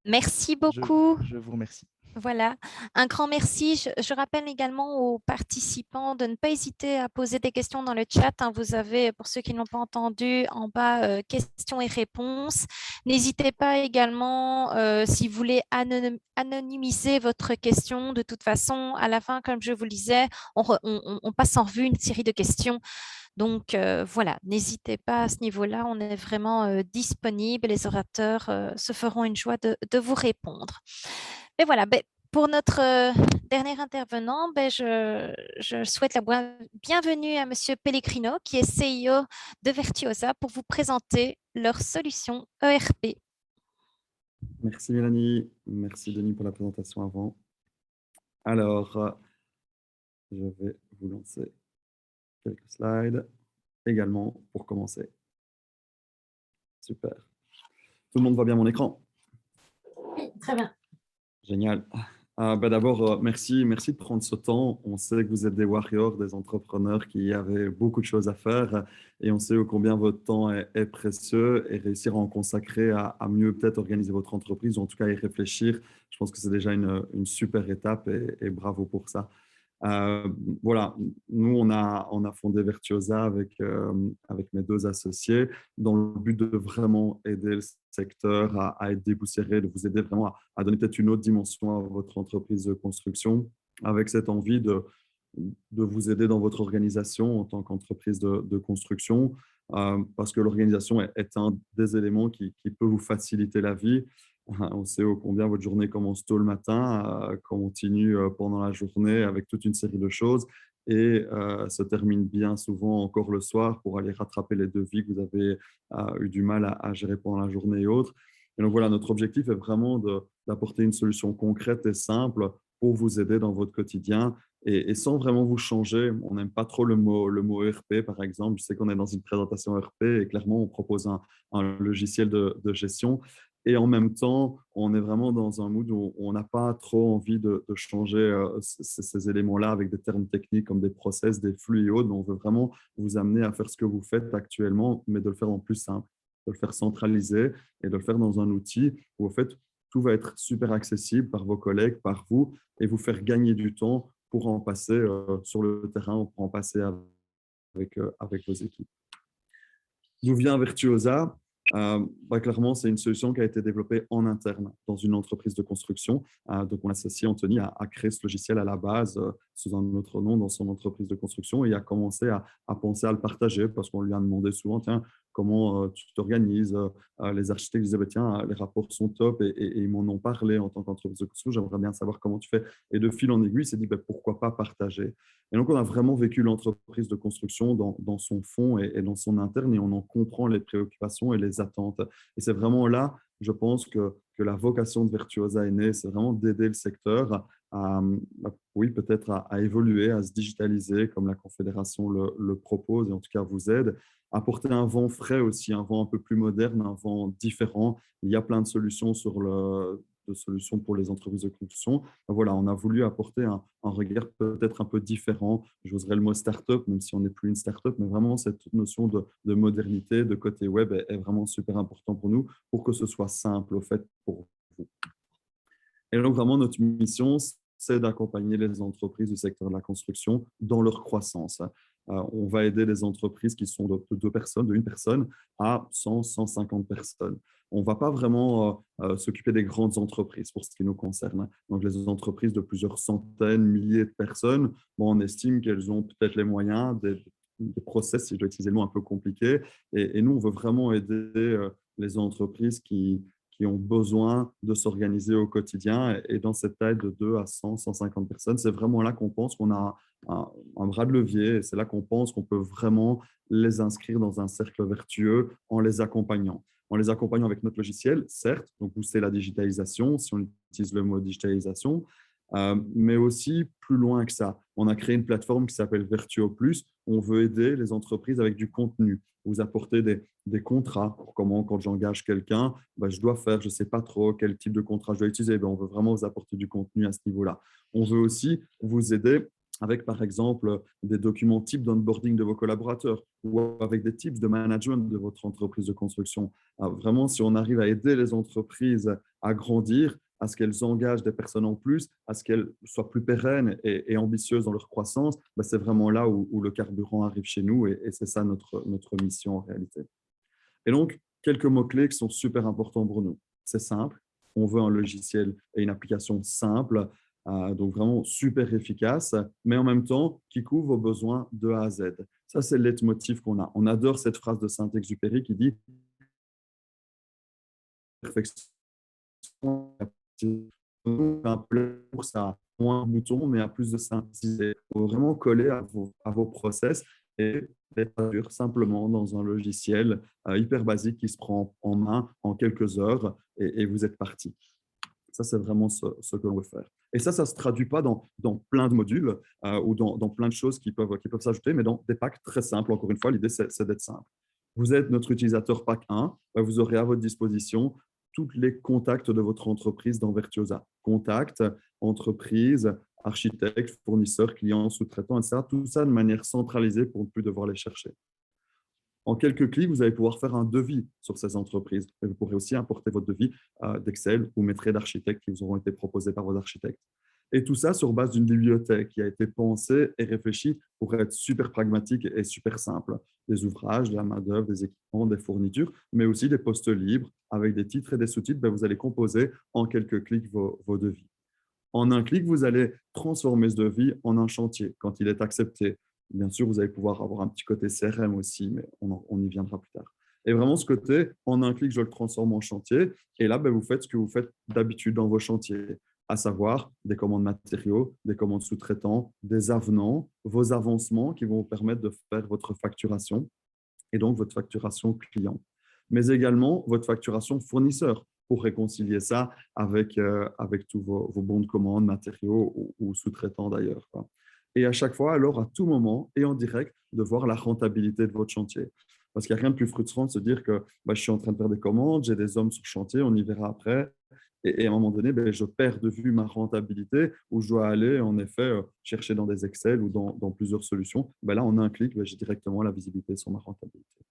Merci beaucoup. Je vous remercie. Voilà, un grand merci. Je rappelle également aux participants de ne pas hésiter à poser des questions dans le chat. Vous avez, pour ceux qui ne l'ont pas entendu, en bas, questions et réponses. N'hésitez pas également, si vous voulez anonymiser votre question. De toute façon, à la fin, comme je vous le disais, on passe en revue une série de questions. Donc, voilà, n'hésitez pas à ce niveau-là. On est vraiment disponible. Les orateurs se feront une joie de vous répondre. Et voilà, pour notre dernier intervenant, je souhaite la bienvenue à Monsieur Pellegrino, qui est CEO de Virtuosa, pour vous présenter leur solution ERP. Merci Mélanie, merci Denis pour la présentation avant. Alors, je vais vous lancer quelques slides également pour commencer. Super. Tout le monde voit bien mon écran? Oui, très bien. Génial. D'abord, merci de prendre ce temps. On sait que vous êtes des warriors, des entrepreneurs qui avaient beaucoup de choses à faire et on sait combien votre temps est précieux et réussir à en consacrer à mieux peut-être organiser votre entreprise ou en tout cas y réfléchir. Je pense que c'est déjà une super étape et bravo pour ça. Voilà, nous, on a fondé Virtuosa avec mes deux associés dans le but de vraiment aider le secteur à être dépoussiéré, de vous aider vraiment à donner peut-être une autre dimension à votre entreprise de construction avec cette envie de vous aider dans votre organisation en tant qu'entreprise de construction parce que l'organisation est un des éléments qui peut vous faciliter la vie. On sait combien votre journée commence tôt le matin, continue pendant la journée avec toute une série de choses et se termine bien souvent encore le soir pour aller rattraper les devis que vous avez eu du mal à gérer pendant la journée et autres. Et donc voilà, notre objectif est vraiment d'apporter une solution concrète et simple pour vous aider dans votre quotidien et sans vraiment vous changer. On n'aime pas trop le mot ERP, par exemple. Je sais qu'on est dans une présentation ERP et clairement, on propose un logiciel de gestion. Et en même temps, on est vraiment dans un mood où on n'a pas trop envie de changer ces éléments-là avec des termes techniques comme des process, des flux et autres. Mais on veut vraiment vous amener à faire ce que vous faites actuellement, mais de le faire en plus simple, de le faire centralisé et de le faire dans un outil où, en fait, tout va être super accessible par vos collègues, par vous, et vous faire gagner du temps pour en passer sur le terrain, pour en passer avec vos équipes. D'où vient Virtuosa? Clairement, c'est une solution qui a été développée en interne dans une entreprise de construction. Donc, mon associé Anthony a créé ce logiciel à la base sous un autre nom dans son entreprise de construction et a commencé à penser à le partager parce qu'on lui a demandé souvent, tiens, comment tu t'organises? Les architectes disaient, tiens, les rapports sont top et ils m'en ont parlé en tant qu'entreprise de construction. J'aimerais bien savoir comment tu fais. Et de fil en aiguille, il s'est dit, pourquoi pas partager? Et donc, on a vraiment vécu l'entreprise de construction dans son fond et dans son interne et on en comprend les préoccupations et les attentes. Et c'est vraiment là, je pense, que la vocation de Virtuosa est née. C'est vraiment d'aider le secteur oui, peut-être à évoluer, à se digitaliser comme la Confédération le propose et en tout cas vous aide, apporter un vent frais aussi, un vent un peu plus moderne, un vent différent. Il y a plein de solutions de solutions pour les entreprises de construction. Voilà, on a voulu apporter un regard peut-être un peu différent. J'oserais le mot start-up, même si on n'est plus une start-up, mais vraiment cette notion de modernité, de côté web est vraiment super important pour nous, pour que ce soit simple au fait pour vous. Et donc vraiment, notre mission, c'est d'accompagner les entreprises du secteur de la construction dans leur croissance. On va aider les entreprises qui sont de 2 personnes, de 1 personne à 100, 150 personnes. On ne va pas vraiment s'occuper des grandes entreprises pour ce qui nous concerne. Donc, les entreprises de plusieurs centaines, milliers de personnes, bon, on estime qu'elles ont peut-être les moyens, des process, si je dois utiliser le mot un peu compliqué. Et nous, on veut vraiment aider les entreprises qui ont besoin de s'organiser au quotidien. Et dans cette taille de 2 à 100, 150 personnes, c'est vraiment là qu'on pense qu'on a un bras de levier. Et c'est là qu'on pense qu'on peut vraiment les inscrire dans un cercle vertueux en les accompagnant. En les accompagnant avec notre logiciel, certes, donc pousser la digitalisation, si on utilise le mot digitalisation, mais aussi plus loin que ça. On a créé une plateforme qui s'appelle Vertuo Plus. On veut aider les entreprises avec du contenu, vous apporter des contrats. Comment, quand j'engage quelqu'un, je dois faire, je ne sais pas trop quel type de contrat je dois utiliser. On veut vraiment vous apporter du contenu à ce niveau-là. On veut aussi vous aider avec, par exemple, des documents types d'onboarding de vos collaborateurs ou avec des types de management de votre entreprise de construction. Alors, vraiment, si on arrive à aider les entreprises à grandir, à ce qu'elles engagent des personnes en plus, à ce qu'elles soient plus pérennes et ambitieuses dans leur croissance, c'est vraiment là où le carburant arrive chez nous et c'est ça notre mission en réalité. Et donc, quelques mots-clés qui sont super importants pour nous. C'est simple, on veut un logiciel et une application simple, donc vraiment super efficace, mais en même temps qui couvre vos besoins de A à Z. Ça, c'est le leitmotiv qu'on a. On adore cette phrase de Saint-Exupéry qui dit « perfection ». Un peu pour ça, moins de boutons, mais à plus de simplicité. Il faut vraiment coller à vos process et les traduire simplement dans un logiciel hyper basique qui se prend en main en quelques heures et vous êtes parti. Ça, c'est vraiment ce que l'on veut faire. Et ça ne se traduit pas dans plein de modules ou dans plein de choses qui peuvent s'ajouter, mais dans des packs très simples. Encore une fois, l'idée, c'est d'être simple. Vous êtes notre utilisateur pack 1, vous aurez à votre disposition tous les contacts de votre entreprise dans Virtuosa. Contacts, entreprises, architectes, fournisseurs, clients, sous-traitants, etc. Tout ça de manière centralisée pour ne plus devoir les chercher. En quelques clics, vous allez pouvoir faire un devis sur ces entreprises. Et vous pourrez aussi importer votre devis d'Excel ou maîtrise d'architectes qui vous auront été proposés par vos architectes. Et tout ça sur base d'une bibliothèque qui a été pensée et réfléchie pour être super pragmatique et super simple. Des ouvrages, de la main-d'œuvre, des équipements, des fournitures, mais aussi des postes libres avec des titres et des sous-titres. Vous allez composer en quelques clics vos devis. En un clic, vous allez transformer ce devis en un chantier quand il est accepté. Bien sûr, vous allez pouvoir avoir un petit côté CRM aussi, mais on y viendra plus tard. Et vraiment, ce côté, en un clic, je le transforme en chantier. Et là, vous faites ce que vous faites d'habitude dans vos chantiers, à savoir des commandes matériaux, des commandes sous-traitants, des avenants, vos avancements qui vont vous permettre de faire votre facturation et donc votre facturation client, mais également votre facturation fournisseur pour réconcilier ça avec tous vos bons de commande, matériaux ou sous-traitants d'ailleurs. Et à chaque fois, alors à tout moment et en direct, de voir la rentabilité de votre chantier. Parce qu'il n'y a rien de plus frustrant de se dire que je suis en train de faire des commandes, j'ai des hommes sur chantier, on y verra après. Et à un moment donné, je perds de vue ma rentabilité où je dois aller en effet chercher dans des Excel ou dans plusieurs solutions. Là, en un clic, j'ai directement la visibilité sur ma rentabilité.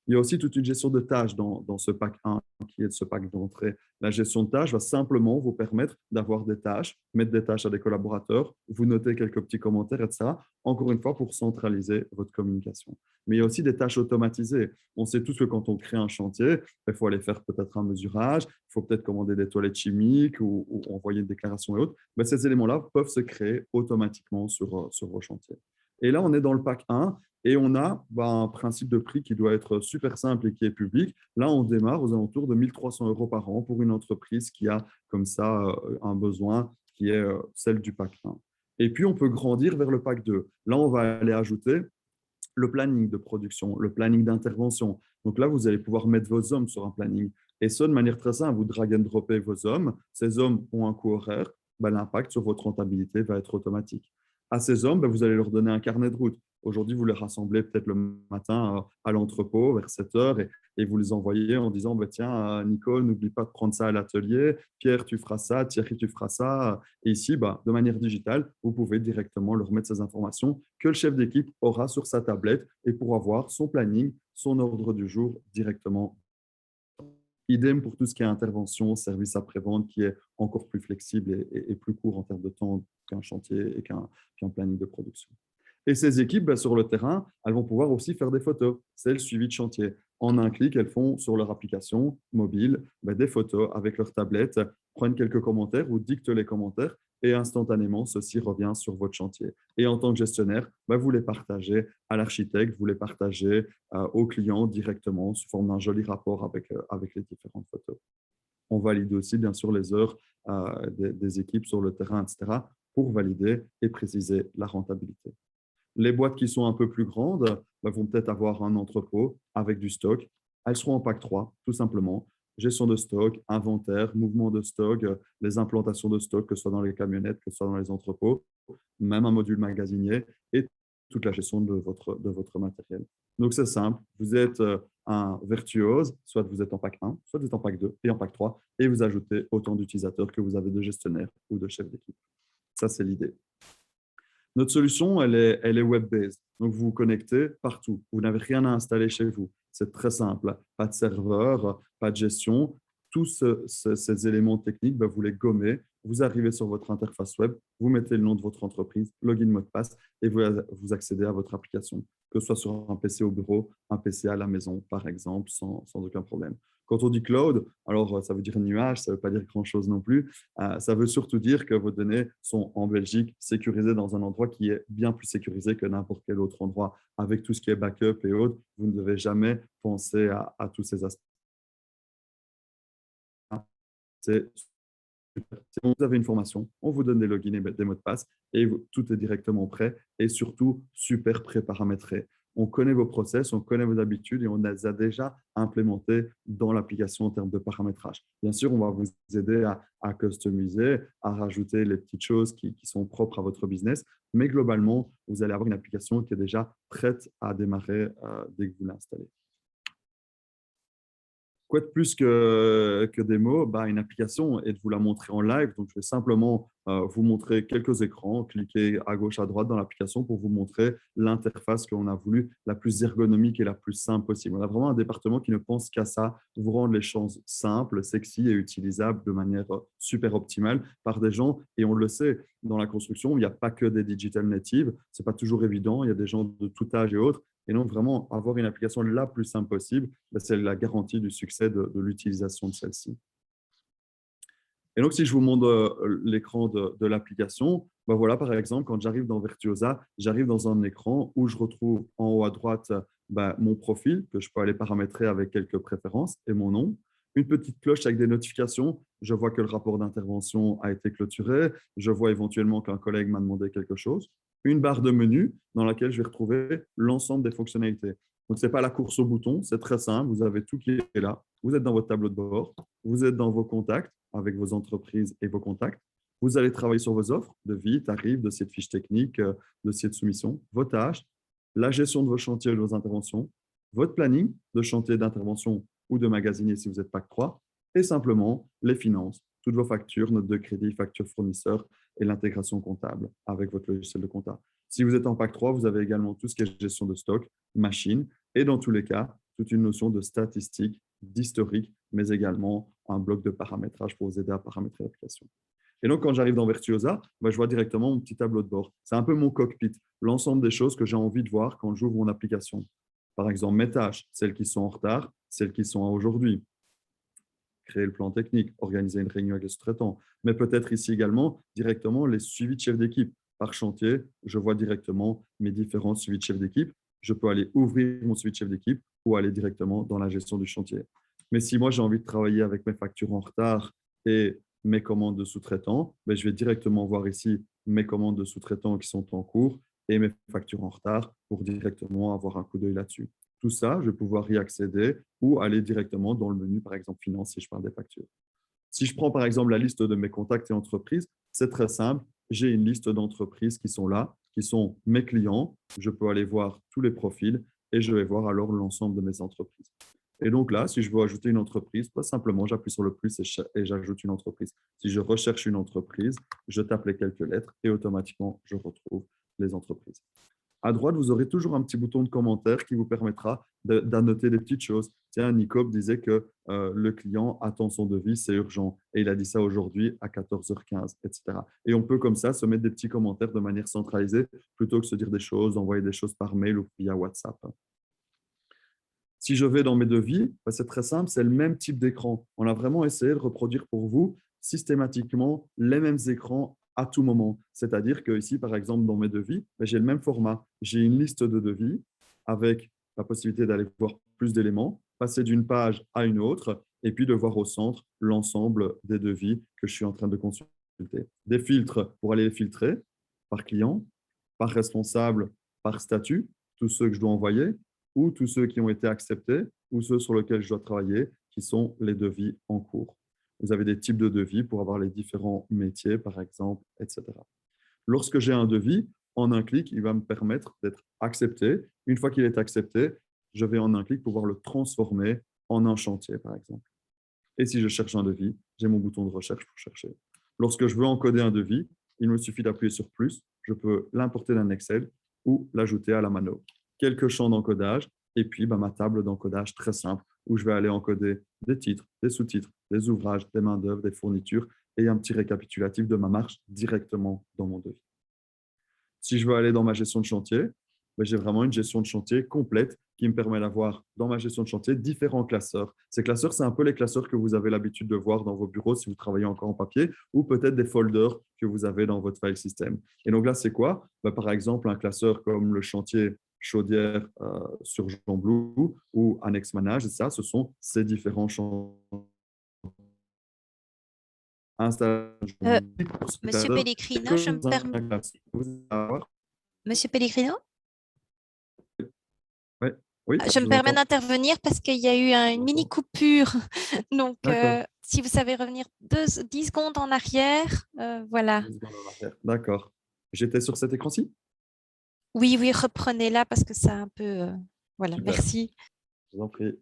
Il y a aussi toute une gestion de tâches dans ce pack 1 qui est ce pack d'entrée. La gestion de tâches va simplement vous permettre d'avoir des tâches, mettre des tâches à des collaborateurs, vous notez quelques petits commentaires, etc. Encore une fois, pour centraliser votre communication. Mais il y a aussi des tâches automatisées. On sait tous que quand on crée un chantier, il faut aller faire peut-être un mesurage, il faut peut-être commander des toilettes chimiques ou envoyer une déclaration et autres. Ces éléments-là peuvent se créer automatiquement sur vos chantiers. Et là, on est dans le pack 1 et on a un principe de prix qui doit être super simple et qui est public. Là, on démarre aux alentours de 1 300 € par an pour une entreprise qui a comme ça un besoin qui est celle du pack 1. Et puis, on peut grandir vers le pack 2. Là, on va aller ajouter le planning de production, le planning d'intervention. Donc là, vous allez pouvoir mettre vos hommes sur un planning. Et ça, de manière très simple, vous drag and droppez vos hommes. Ces hommes ont un coût horaire. L'impact sur votre rentabilité va être automatique. À ces hommes, vous allez leur donner un carnet de route. Aujourd'hui, vous les rassemblez peut-être le matin à l'entrepôt vers 7 heures et vous les envoyez en disant tiens, Nicole, n'oublie pas de prendre ça à l'atelier. Pierre, tu feras ça. Thierry, tu feras ça. Et ici, de manière digitale, vous pouvez directement leur mettre ces informations que le chef d'équipe aura sur sa tablette et pourra voir son planning, son ordre du jour directement. Idem pour tout ce qui est intervention, service après-vente qui est encore plus flexible et plus court en termes de temps qu'un chantier et qu'un planning de production. Et ces équipes, sur le terrain, elles vont pouvoir aussi faire des photos. C'est le suivi de chantier. En un clic, elles font sur leur application mobile des photos avec leur tablette, prennent quelques commentaires ou dictent les commentaires et instantanément, ceci revient sur votre chantier. Et en tant que gestionnaire, vous les partagez à l'architecte, vous les partagez au client directement sous forme d'un joli rapport avec les différentes photos. On valide aussi, bien sûr, les heures des équipes sur le terrain, etc., pour valider et préciser la rentabilité. Les boîtes qui sont un peu plus grandes vont peut-être avoir un entrepôt avec du stock. Elles seront en pack 3, tout simplement. Gestion de stock, inventaire, mouvement de stock, les implantations de stock, que ce soit dans les camionnettes, que ce soit dans les entrepôts, même un module magasinier et toute la gestion de votre matériel. Donc, c'est simple. Vous êtes un virtuose, soit vous êtes en pack 1, soit vous êtes en pack 2 et en pack 3, et vous ajoutez autant d'utilisateurs que vous avez de gestionnaires ou de chefs d'équipe. Ça, c'est l'idée. Notre solution, elle est web-based. Donc, vous vous connectez partout. Vous n'avez rien à installer chez vous. C'est très simple. Pas de serveur, pas de gestion. Tous ces éléments techniques, vous les gommez. Vous arrivez sur votre interface web, vous mettez le nom de votre entreprise, login, mot de passe, et vous accédez à votre application, que ce soit sur un PC au bureau, un PC à la maison, par exemple, sans aucun problème. Quand on dit cloud, alors ça veut dire nuage, ça ne veut pas dire grand-chose non plus. Ça veut surtout dire que vos données sont en Belgique, sécurisées dans un endroit qui est bien plus sécurisé que n'importe quel autre endroit. Avec tout ce qui est backup et autres, vous ne devez jamais penser à tous ces aspects. Si vous avez une formation, on vous donne des logins et des mots de passe et tout est directement prêt et surtout super pré-paramétré. On connaît vos process, on connaît vos habitudes et on les a déjà implémentés dans l'application en termes de paramétrage. Bien sûr, on va vous aider à customiser, à rajouter les petites choses qui sont propres à votre business, mais globalement, vous allez avoir une application qui est déjà prête à démarrer dès que vous l'installez. Quoi de plus que des mots, une application et de vous la montrer en live. Donc, je vais simplement vous montrer quelques écrans, cliquez à gauche, à droite dans l'application pour vous montrer l'interface qu'on a voulu la plus ergonomique et la plus simple possible. On a vraiment un département qui ne pense qu'à ça, vous rendre les choses simples, sexy et utilisables de manière super optimale par des gens. Et on le sait, dans la construction, il n'y a pas que des digital natives. Ce n'est pas toujours évident. Il y a des gens de tout âge et autres. Et donc, vraiment, avoir une application la plus simple possible, c'est la garantie du succès de l'utilisation de celle-ci. Et donc, si je vous montre l'écran de l'application, voilà, par exemple, quand j'arrive dans Virtuosa, j'arrive dans un écran où je retrouve en haut à droite mon profil, que je peux aller paramétrer avec quelques préférences, et mon nom. Une petite cloche avec des notifications. Je vois que le rapport d'intervention a été clôturé. Je vois éventuellement qu'un collègue m'a demandé quelque chose. Une barre de menu dans laquelle je vais retrouver l'ensemble des fonctionnalités. Donc, ce n'est pas la course au bouton, c'est très simple. Vous avez tout qui est là. Vous êtes dans votre tableau de bord. Vous êtes dans vos contacts avec vos entreprises et vos contacts. Vous allez travailler sur vos offres, devis, tarifs, dossiers de fiches techniques, dossiers de soumission, vos tâches, la gestion de vos chantiers et de vos interventions, votre planning de chantier d'intervention ou de magasinier si vous êtes PAC 3, et simplement les finances, toutes vos factures, notes de crédit, factures fournisseurs et l'intégration comptable avec votre logiciel de compta. Si vous êtes en PAC 3, vous avez également tout ce qui est gestion de stock, machine, et dans tous les cas, toute une notion de statistique, d'historique, mais également un bloc de paramétrage pour vous aider à paramétrer l'application. Et donc, quand j'arrive dans Virtuosa, je vois directement mon petit tableau de bord. C'est un peu mon cockpit, l'ensemble des choses que j'ai envie de voir quand j'ouvre mon application. Par exemple, mes tâches, celles qui sont en retard, celles qui sont à aujourd'hui. Créer le plan technique, organiser une réunion avec les sous-traitants, mais peut-être ici également directement les suivis de chef d'équipe. Par chantier, je vois directement mes différents suivis de chef d'équipe. Je peux aller ouvrir mon suivi de chef d'équipe ou aller directement dans la gestion du chantier. Mais si moi, j'ai envie de travailler avec mes factures en retard et mes commandes de sous-traitants, je vais directement voir ici mes commandes de sous-traitants qui sont en cours et mes factures en retard pour directement avoir un coup d'œil là-dessus. Tout ça, je vais pouvoir y accéder ou aller directement dans le menu, par exemple, finance, si je parle des factures. Si je prends, par exemple, la liste de mes contacts et entreprises, c'est très simple. J'ai une liste d'entreprises qui sont là, qui sont mes clients. Je peux aller voir tous les profils et je vais voir alors l'ensemble de mes entreprises. Et donc là, si je veux ajouter une entreprise, simplement, j'appuie sur le plus et j'ajoute une entreprise. Si je recherche une entreprise, je tape les quelques lettres et automatiquement, je retrouve les entreprises. À droite, vous aurez toujours un petit bouton de commentaire qui vous permettra d'annoter des petites choses. Tiens, Nicob disait que le client attend son devis, c'est urgent. Et il a dit ça aujourd'hui à 14h15, etc. Et on peut comme ça se mettre des petits commentaires de manière centralisée plutôt que se dire des choses, envoyer des choses par mail ou via WhatsApp. Si je vais dans mes devis, c'est très simple, c'est le même type d'écran. On a vraiment essayé de reproduire pour vous systématiquement les mêmes écrans à tout moment. C'est-à-dire que ici, par exemple, dans mes devis, j'ai le même format. J'ai une liste de devis avec la possibilité d'aller voir plus d'éléments, passer d'une page à une autre et puis de voir au centre l'ensemble des devis que je suis en train de consulter. Des filtres pour aller les filtrer par client, par responsable, par statut, tous ceux que je dois envoyer, ou tous ceux qui ont été acceptés, ou ceux sur lesquels je dois travailler, qui sont les devis en cours. Vous avez des types de devis pour avoir les différents métiers, par exemple, etc. Lorsque j'ai un devis, en un clic, il va me permettre d'être accepté. Une fois qu'il est accepté, je vais en un clic pouvoir le transformer en un chantier, par exemple. Et si je cherche un devis, j'ai mon bouton de recherche pour chercher. Lorsque je veux encoder un devis, il me suffit d'appuyer sur plus. Je peux l'importer d'un Excel ou l'ajouter à la mano. Quelques champs d'encodage et puis ma table d'encodage très simple où je vais aller encoder des titres, des sous-titres, des ouvrages, des main-d'œuvre, des fournitures et un petit récapitulatif de ma marge directement dans mon devis. Si je veux aller dans ma gestion de chantier, j'ai vraiment une gestion de chantier complète qui me permet d'avoir dans ma gestion de chantier différents classeurs. Ces classeurs, c'est un peu les classeurs que vous avez l'habitude de voir dans vos bureaux si vous travaillez encore en papier ou peut-être des folders que vous avez dans votre file system. Et donc là, c'est quoi? Par exemple, un classeur comme le chantier chaudière sur Jean Blou ou Annex Manage, ça, ce sont ces différents chantiers. Monsieur Pellegrino, Monsieur Pellegrino? Oui, je me permets d'intervenir parce qu'il y a eu une mini coupure. Donc, si vous savez revenir 10 secondes en arrière, voilà. D'accord. J'étais sur cet écran-ci? Oui, reprenez-la parce que ça a un peu… voilà, Super. merci. Je vous en prie.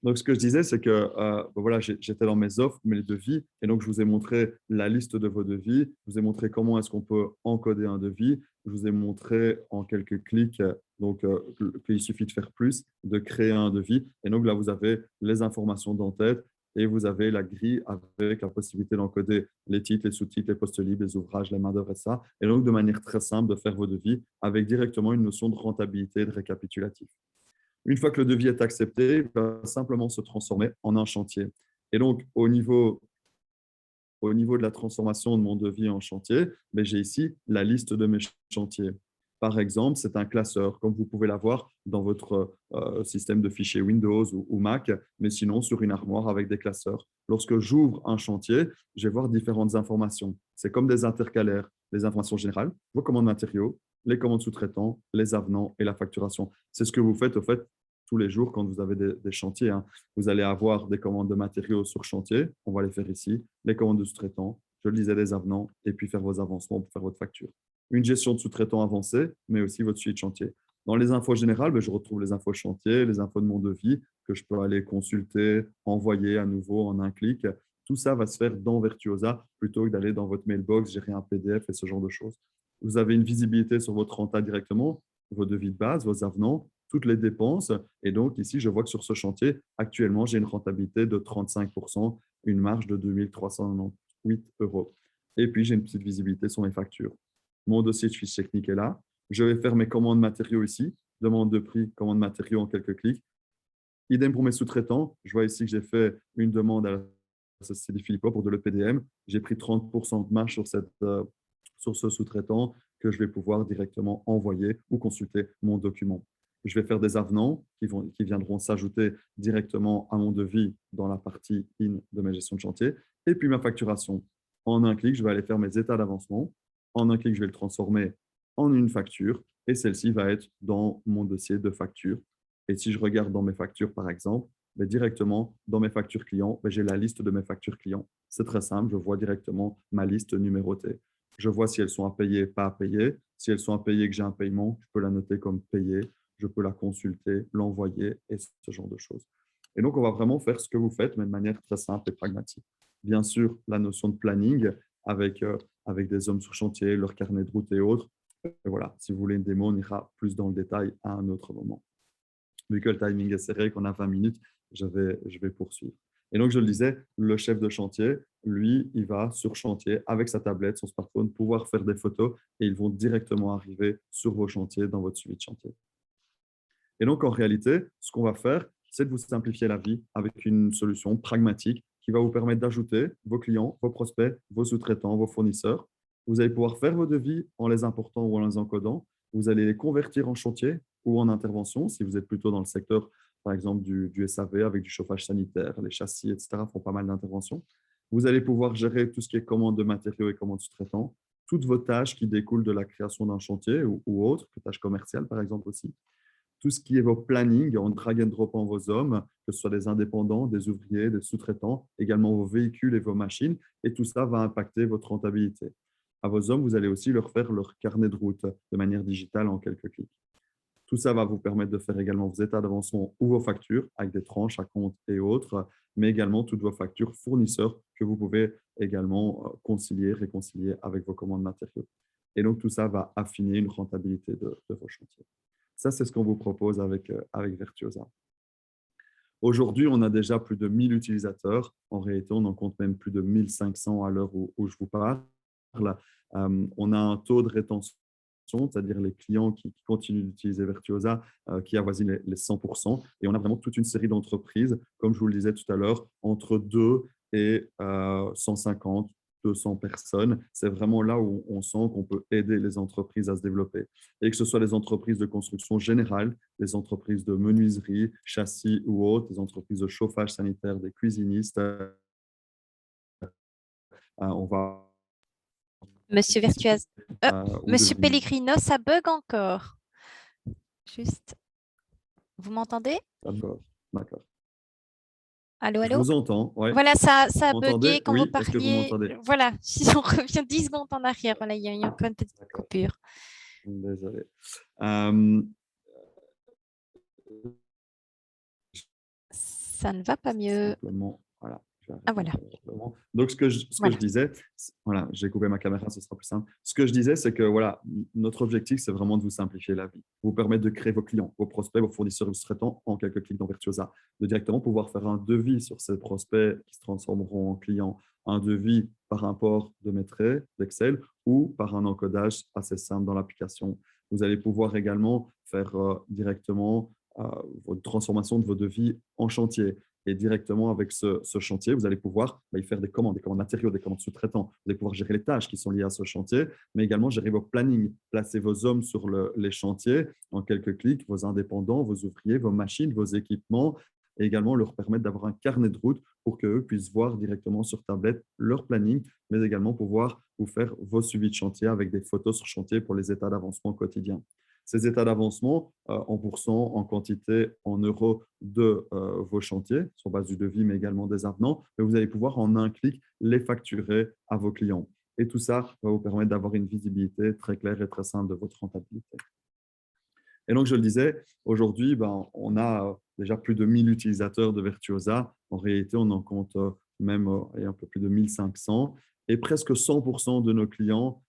Donc, ce que je disais, c'est que voilà, j'étais dans mes offres, mes devis, et donc je vous ai montré la liste de vos devis, je vous ai montré comment est-ce qu'on peut encoder un devis, je vous ai montré en quelques clics donc qu'il suffit de faire plus, de créer un devis, et donc là, vous avez les informations d'en-tête et vous avez la grille avec la possibilité d'encoder les titres, les sous-titres, les postes libres, les ouvrages, les main-d'œuvre et ça, et donc de manière très simple de faire vos devis avec directement une notion de rentabilité et de récapitulatif. Une fois que le devis est accepté, il va simplement se transformer en un chantier. Et donc, au niveau de la transformation de mon devis en chantier, j'ai ici la liste de mes chantiers. Par exemple, c'est un classeur, comme vous pouvez l'avoir dans votre système de fichiers Windows ou Mac, mais sinon sur une armoire avec des classeurs. Lorsque j'ouvre un chantier, je vais voir différentes informations. C'est comme des intercalaires, les informations générales, vos commandes matériaux, les commandes sous-traitants, les avenants et la facturation. C'est ce que vous faites, au fait, tous les jours quand vous avez des chantiers. Vous allez avoir des commandes de matériaux sur chantier, on va les faire ici, les commandes de sous-traitants, je le disais, des avenants, et puis faire vos avancements pour faire votre facture. Une gestion de sous-traitants avancée, mais aussi votre suivi de chantier. Dans les infos générales, je retrouve les infos chantier, les infos de mon devis que je peux aller consulter, envoyer à nouveau en un clic. Tout ça va se faire dans Virtuosa plutôt que d'aller dans votre mailbox, gérer un PDF et ce genre de choses. Vous avez une visibilité sur votre renta directement, vos devis de base, vos avenants, toutes les dépenses. Et donc, ici, je vois que sur ce chantier, actuellement, j'ai une rentabilité de 35%, une marge de 2 398 €. Et puis, j'ai une petite visibilité sur mes factures. Mon dossier de fiche technique est là. Je vais faire mes commandes matériaux ici. Demande de prix, commande matériaux en quelques clics. Idem pour mes sous-traitants. Je vois ici que j'ai fait une demande à la société Philippot pour de l'EPDM. J'ai pris 30% de marge sur ce sous-traitant que je vais pouvoir directement envoyer ou consulter mon document. Je vais faire des avenants qui viendront s'ajouter directement à mon devis dans la partie in de ma gestion de chantier. Et puis ma facturation. En un clic, je vais aller faire mes états d'avancement. En un clic, je vais le transformer en une facture et celle-ci va être dans mon dossier de facture. Et si je regarde dans mes factures, par exemple, directement dans mes factures clients, j'ai la liste de mes factures clients. C'est très simple, je vois directement ma liste numérotée. Je vois si elles sont à payer, pas à payer. Si elles sont à payer et que j'ai un paiement, je peux la noter comme payée, je peux la consulter, l'envoyer et ce genre de choses. Et donc, on va vraiment faire ce que vous faites, mais de manière très simple et pragmatique. Bien sûr, la notion de planning avec des hommes sur chantier, leur carnet de route et autres, Et voilà, si vous voulez une démo, on ira plus dans le détail à un autre moment. Vu que le timing est serré, qu'on a 20 minutes, je vais poursuivre. Et donc, je le disais, le chef de chantier, lui, il va sur chantier avec sa tablette, son smartphone, pouvoir faire des photos et ils vont directement arriver sur vos chantiers, dans votre suivi de chantier. Et donc, en réalité, ce qu'on va faire, c'est de vous simplifier la vie avec une solution pragmatique qui va vous permettre d'ajouter vos clients, vos prospects, vos sous-traitants, vos fournisseurs. Vous allez pouvoir faire vos devis en les important ou en les encodant. Vous allez les convertir en chantier ou en intervention si vous êtes plutôt dans le secteur, par exemple, du SAV avec du chauffage sanitaire, les châssis, etc. font pas mal d'interventions. Vous allez pouvoir gérer tout ce qui est commande de matériaux et commande sous-traitants, toutes vos tâches qui découlent de la création d'un chantier ou autres, tâches commerciales par exemple aussi. Tout ce qui est vos plannings en drag and drop en vos hommes, que ce soit des indépendants, des ouvriers, des sous-traitants, également vos véhicules et vos machines, et tout ça va impacter votre rentabilité. À vos hommes, vous allez aussi leur faire leur carnet de route de manière digitale en quelques clics. Tout ça va vous permettre de faire également vos états d'avancement ou vos factures avec des tranches à compte et autres, mais également toutes vos factures fournisseurs que vous pouvez également concilier, réconcilier avec vos commandes matériaux. Et donc, tout ça va affiner une rentabilité de vos chantiers. Ça, c'est ce qu'on vous propose avec Virtuosa. Aujourd'hui, on a déjà plus de 1000 utilisateurs. En réalité, on en compte même plus de 1500 à l'heure où je vous parle. On a un taux de rétention, c'est-à-dire les clients qui continuent d'utiliser Virtuosa, qui avoisine les 100%. Et on a vraiment toute une série d'entreprises, comme je vous le disais tout à l'heure, entre 2 et 150, 200 personnes. C'est vraiment là où on sent qu'on peut aider les entreprises à se développer. Et que ce soit les entreprises de construction générale, les entreprises de menuiserie, châssis ou autres, les entreprises de chauffage sanitaire, des cuisinistes, on va… Monsieur Virtuosa. ou Monsieur de… Pellegrino, ça bug encore. Juste. Vous m'entendez? D'accord, d'accord. Allô, Je allô? vous entends, ouais. Voilà, ça a Vous bugué m'entendez? quand vous Oui, est-ce que vous parliez. m'entendez? Voilà, si on revient 10 secondes en arrière, voilà, il y a eu encore une petite D'accord, coupure. désolé. Ça ne va pas mieux. Simplement, voilà. Ah, voilà. Donc, ce que je Voilà. disais, voilà, j'ai coupé ma caméra, ce sera plus simple. Ce que je disais, c'est que voilà, notre objectif, c'est vraiment de vous simplifier la vie, vous permettre de créer vos clients, vos prospects, vos fournisseurs, vos sous-traitants en quelques clics dans Virtuosa, de directement pouvoir faire un devis sur ces prospects qui se transformeront en clients, un devis par import de Maîtrais, d'Excel ou par un encodage assez simple dans l'application. Vous allez pouvoir également faire directement votre transformation de vos devis en chantier. Et directement avec ce chantier, vous allez pouvoir y faire des commandes matériaux, des commandes sous-traitants. Vous allez pouvoir gérer les tâches qui sont liées à ce chantier, mais également gérer vos plannings, placer vos hommes sur les chantiers en quelques clics, vos indépendants, vos ouvriers, vos machines, vos équipements, et également leur permettre d'avoir un carnet de route pour qu'eux puissent voir directement sur tablette leur planning, mais également pouvoir vous faire vos suivis de chantier avec des photos sur chantier pour les états d'avancement quotidiens. Ces états d'avancement en pourcent, en quantité, en euros de vos chantiers, sur base du devis, mais également des avenants, mais vous allez pouvoir en un clic les facturer à vos clients. Et tout ça va vous permettre d'avoir une visibilité très claire et très simple de votre rentabilité. Et donc, je le disais, aujourd'hui, on a déjà plus de 1000 utilisateurs de Virtuosa. En réalité, on en compte même un peu plus de 1500. Et presque 100% de nos clients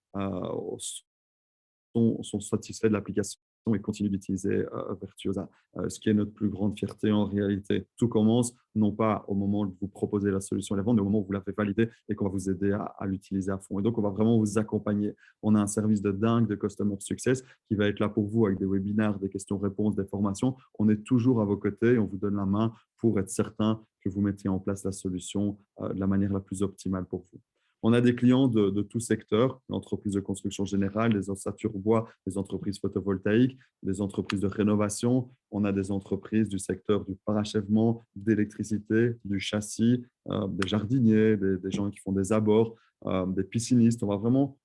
sont satisfaits de l'application et continuent d'utiliser Virtuosa, ce qui est notre plus grande fierté en réalité. Tout commence non pas au moment de vous proposer la solution à la vente, mais au moment où vous l'avez validée et qu'on va vous aider à l'utiliser à fond. Et donc, on va vraiment vous accompagner. On a un service de dingue de Customer Success qui va être là pour vous avec des webinaires, des questions-réponses, des formations. On est toujours à vos côtés et on vous donne la main pour être certain que vous mettiez en place la solution de la manière la plus optimale pour vous. On a des clients de tout secteur, l'entreprise de construction générale, les ossature bois, les entreprises photovoltaïques, des entreprises de rénovation. On a des entreprises du secteur du parachèvement, d'électricité, du châssis, des jardiniers, des gens qui font des abords, des piscinistes. On va vraiment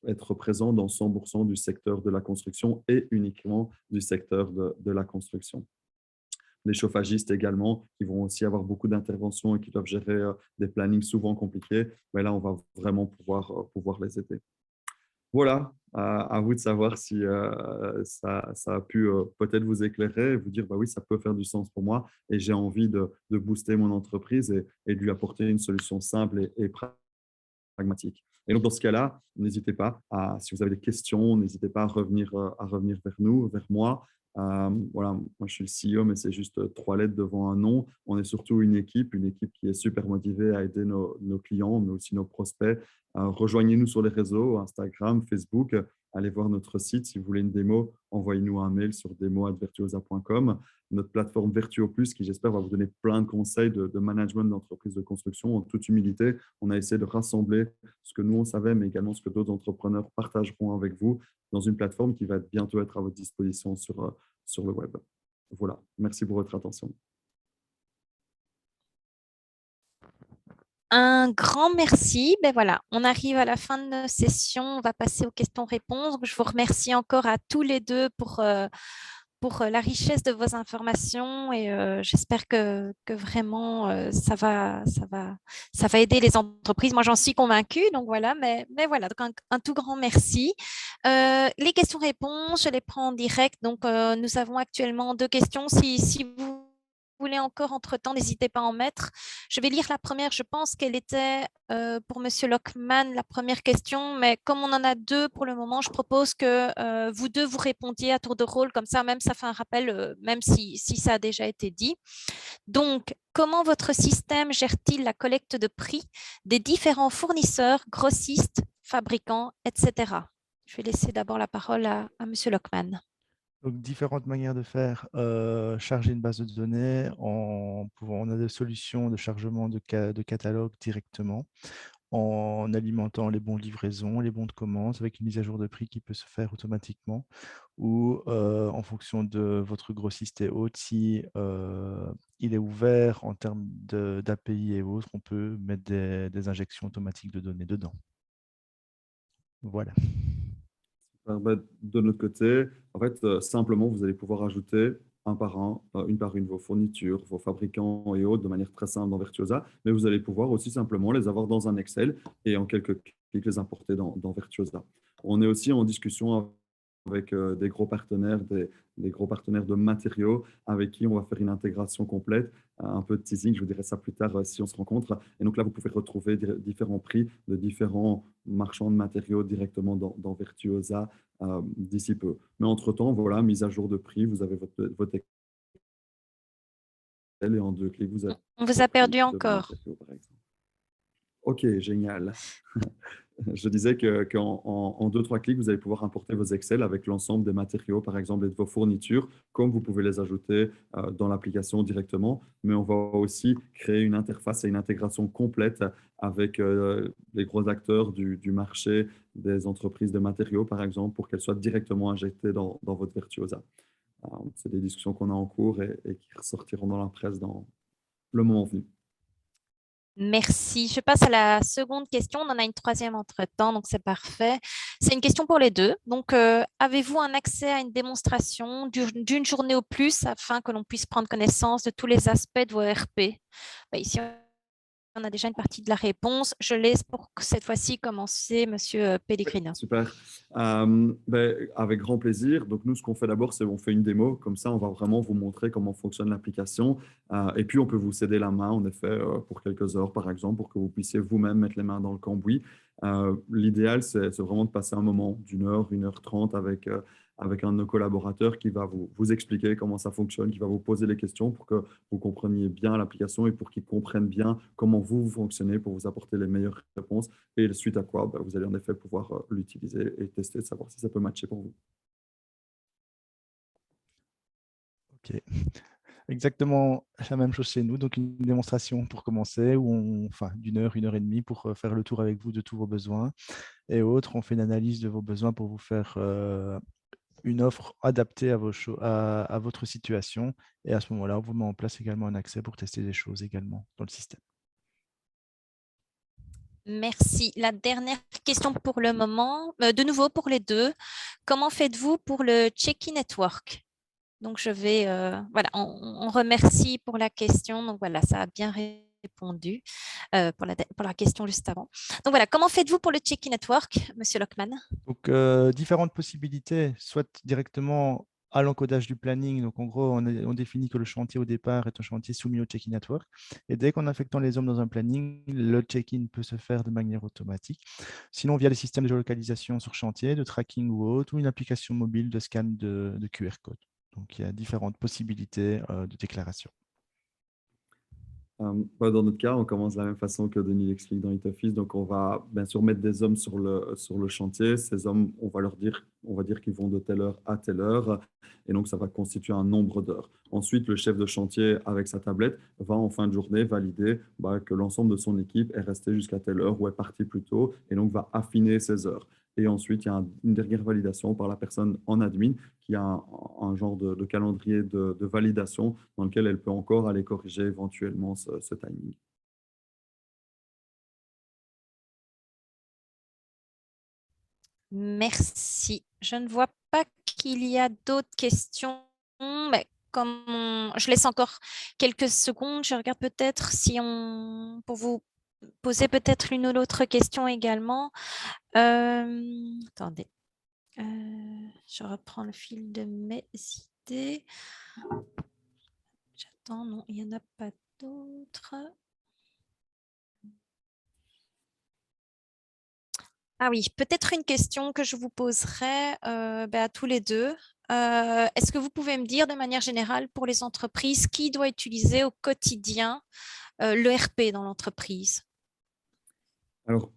être présent dans 100% du secteur de la construction et uniquement du secteur de la construction. Les chauffagistes également, qui vont aussi avoir beaucoup d'interventions et qui doivent gérer des plannings souvent compliqués. Mais là, on va vraiment pouvoir les aider. Voilà, à vous de savoir si ça a pu peut-être vous éclairer et vous dire, bah oui, ça peut faire du sens pour moi et j'ai envie de booster mon entreprise et de lui apporter une solution simple et pragmatique. Et donc, dans ce cas-là, n'hésitez pas, si vous avez des questions, n'hésitez pas à revenir vers nous, vers moi. Voilà, moi, je suis le CEO, mais c'est juste 3 lettres devant un nom. On est surtout une équipe qui est super motivée à aider nos clients, mais aussi nos prospects. Rejoignez-nous sur les réseaux, Instagram, Facebook. Allez voir notre site. Si vous voulez une démo, envoyez-nous un mail sur demo@virtuosa.com. Notre plateforme Vertuo Plus, qui j'espère va vous donner plein de conseils de management d'entreprise de construction. En toute humilité, on a essayé de rassembler ce que nous, on savait, mais également ce que d'autres entrepreneurs partageront avec vous dans une plateforme qui va bientôt être à votre disposition sur le web. Voilà, merci pour votre attention. Un grand merci. Ben voilà, on arrive à la fin de notre session. On va passer aux questions-réponses. Je vous remercie encore à tous les deux pour la richesse de vos informations et j'espère que vraiment ça va aider les entreprises. Moi, j'en suis convaincue. Donc voilà, mais voilà, donc un tout grand merci. Les questions-réponses, je les prends en direct. Donc, nous avons actuellement 2 questions. Si vous voulez encore entre-temps, n'hésitez pas à en mettre. Je vais lire la première. Je pense qu'elle était pour Monsieur Lockman, la première question, mais comme on en a 2 pour le moment, je propose que vous 2 vous répondiez à tour de rôle, comme ça, même ça fait un rappel, même si ça a déjà été dit. Donc, comment votre système gère-t-il la collecte de prix des différents fournisseurs, grossistes, fabricants, etc. Je vais laisser d'abord la parole à Monsieur Lockman. Donc, différentes manières de faire. Charger une base de données, on a des solutions de chargement de catalogue directement, en alimentant les bons de livraison, les bons de commande, avec une mise à jour de prix qui peut se faire automatiquement, ou en fonction de votre grossiste et autres, si il est ouvert en termes d'API et autres, on peut mettre des injections automatiques de données dedans. Voilà. De notre côté, en fait, simplement, vous allez pouvoir ajouter un par un, une par une, vos fournitures, vos fabricants et autres de manière très simple dans Virtuosa, mais vous allez pouvoir aussi simplement les avoir dans un Excel et en quelques clics les importer dans Virtuosa. On est aussi en discussion avec des gros partenaires, des gros partenaires de matériaux avec qui on va faire une intégration complète. Un peu de teasing, je vous dirai ça plus tard si on se rencontre. Et donc là, vous pouvez retrouver différents prix de différents marchands de matériaux directement dans Virtuosa d'ici peu. Mais entre-temps, voilà, mise à jour de prix, vous avez votre Excel et en 2 clics, vous avez... On vous a perdu encore. Par exemple. Ok, génial. Je disais qu'en 2-3 clics, vous allez pouvoir importer vos Excel avec l'ensemble des matériaux, par exemple, et de vos fournitures, comme vous pouvez les ajouter dans l'application directement. Mais on va aussi créer une interface et une intégration complète avec les gros acteurs du marché des entreprises de matériaux, par exemple, pour qu'elles soient directement injectées dans votre Virtuosa. C'est des discussions qu'on a en cours et qui ressortiront dans la presse dans le moment venu. Merci. Je passe à la seconde question. On en a une troisième entre-temps, donc c'est parfait. C'est une question pour les deux. Donc, avez-vous un accès à une démonstration d'une journée au plus afin que l'on puisse prendre connaissance de tous les aspects de vos RP? Ici, on a déjà une partie de la réponse. Je laisse pour cette fois-ci commencer, Monsieur Pellegrino. Super. Avec grand plaisir. Donc, nous, ce qu'on fait d'abord, c'est qu'on fait une démo. Comme ça, on va vraiment vous montrer comment fonctionne l'application. Et puis, on peut vous céder la main, en effet, pour quelques heures, par exemple, pour que vous puissiez vous-même mettre les mains dans le cambouis. L'idéal, c'est vraiment de passer un moment d'1 heure, 1h30 avec un de nos collaborateurs qui va vous expliquer comment ça fonctionne, qui va vous poser les questions pour que vous compreniez bien l'application et pour qu'ils comprennent bien comment vous fonctionnez pour vous apporter les meilleures réponses. Et suite à quoi, vous allez en effet pouvoir l'utiliser et tester, savoir si ça peut matcher pour vous. OK. Exactement la même chose chez nous. Donc, une démonstration pour commencer, d'1 heure, 1 heure et demie pour faire le tour avec vous de tous vos besoins et autres. On fait une analyse de vos besoins pour vous faire une offre adaptée à votre situation. Et à ce moment-là, on vous met en place également un accès pour tester des choses également dans le système. Merci. La dernière question pour le moment, de nouveau pour les deux. Comment faites-vous pour le Check-in Network? Donc, je vais, voilà, on remercie pour la question. Donc, voilà, ça a bien répondu pour la question juste avant. Donc, voilà, comment faites-vous pour le Check-in Network, Monsieur Lockman? Donc, différentes possibilités, soit directement à l'encodage du planning. Donc, en gros, on définit que le chantier au départ est un chantier soumis au check-in at work. Et dès qu'en affectant les hommes dans un planning, le check-in peut se faire de manière automatique. Sinon, via les systèmes de géolocalisation sur chantier, de tracking ou autre, ou une application mobile de scan de QR code. Donc, il y a différentes possibilités de déclaration. Dans notre cas, on commence de la même façon que Denis l'explique dans HitOffice. Donc, on va bien sûr mettre des hommes sur le chantier. Ces hommes, on va dire qu'ils vont de telle heure à telle heure. Et donc, ça va constituer un nombre d'heures. Ensuite, le chef de chantier, avec sa tablette, va en fin de journée valider que l'ensemble de son équipe est resté jusqu'à telle heure ou est parti plus tôt. Et donc, va affiner ses heures. Et ensuite, il y a une dernière validation par la personne en admin qui a un genre de calendrier de validation dans lequel elle peut encore aller corriger éventuellement ce timing. Merci. Je ne vois pas qu'il y a d'autres questions. Mais je laisse encore quelques secondes, je regarde peut-être pour vous poser peut-être une ou l'autre question également. Attendez. Je reprends le fil de mes idées. J'attends, non, il n'y en a pas d'autres. Ah oui, peut-être une question que je vous poserai à tous les deux. Est-ce que vous pouvez me dire de manière générale pour les entreprises qui doit utiliser au quotidien l'ERP dans l'entreprise? Alors,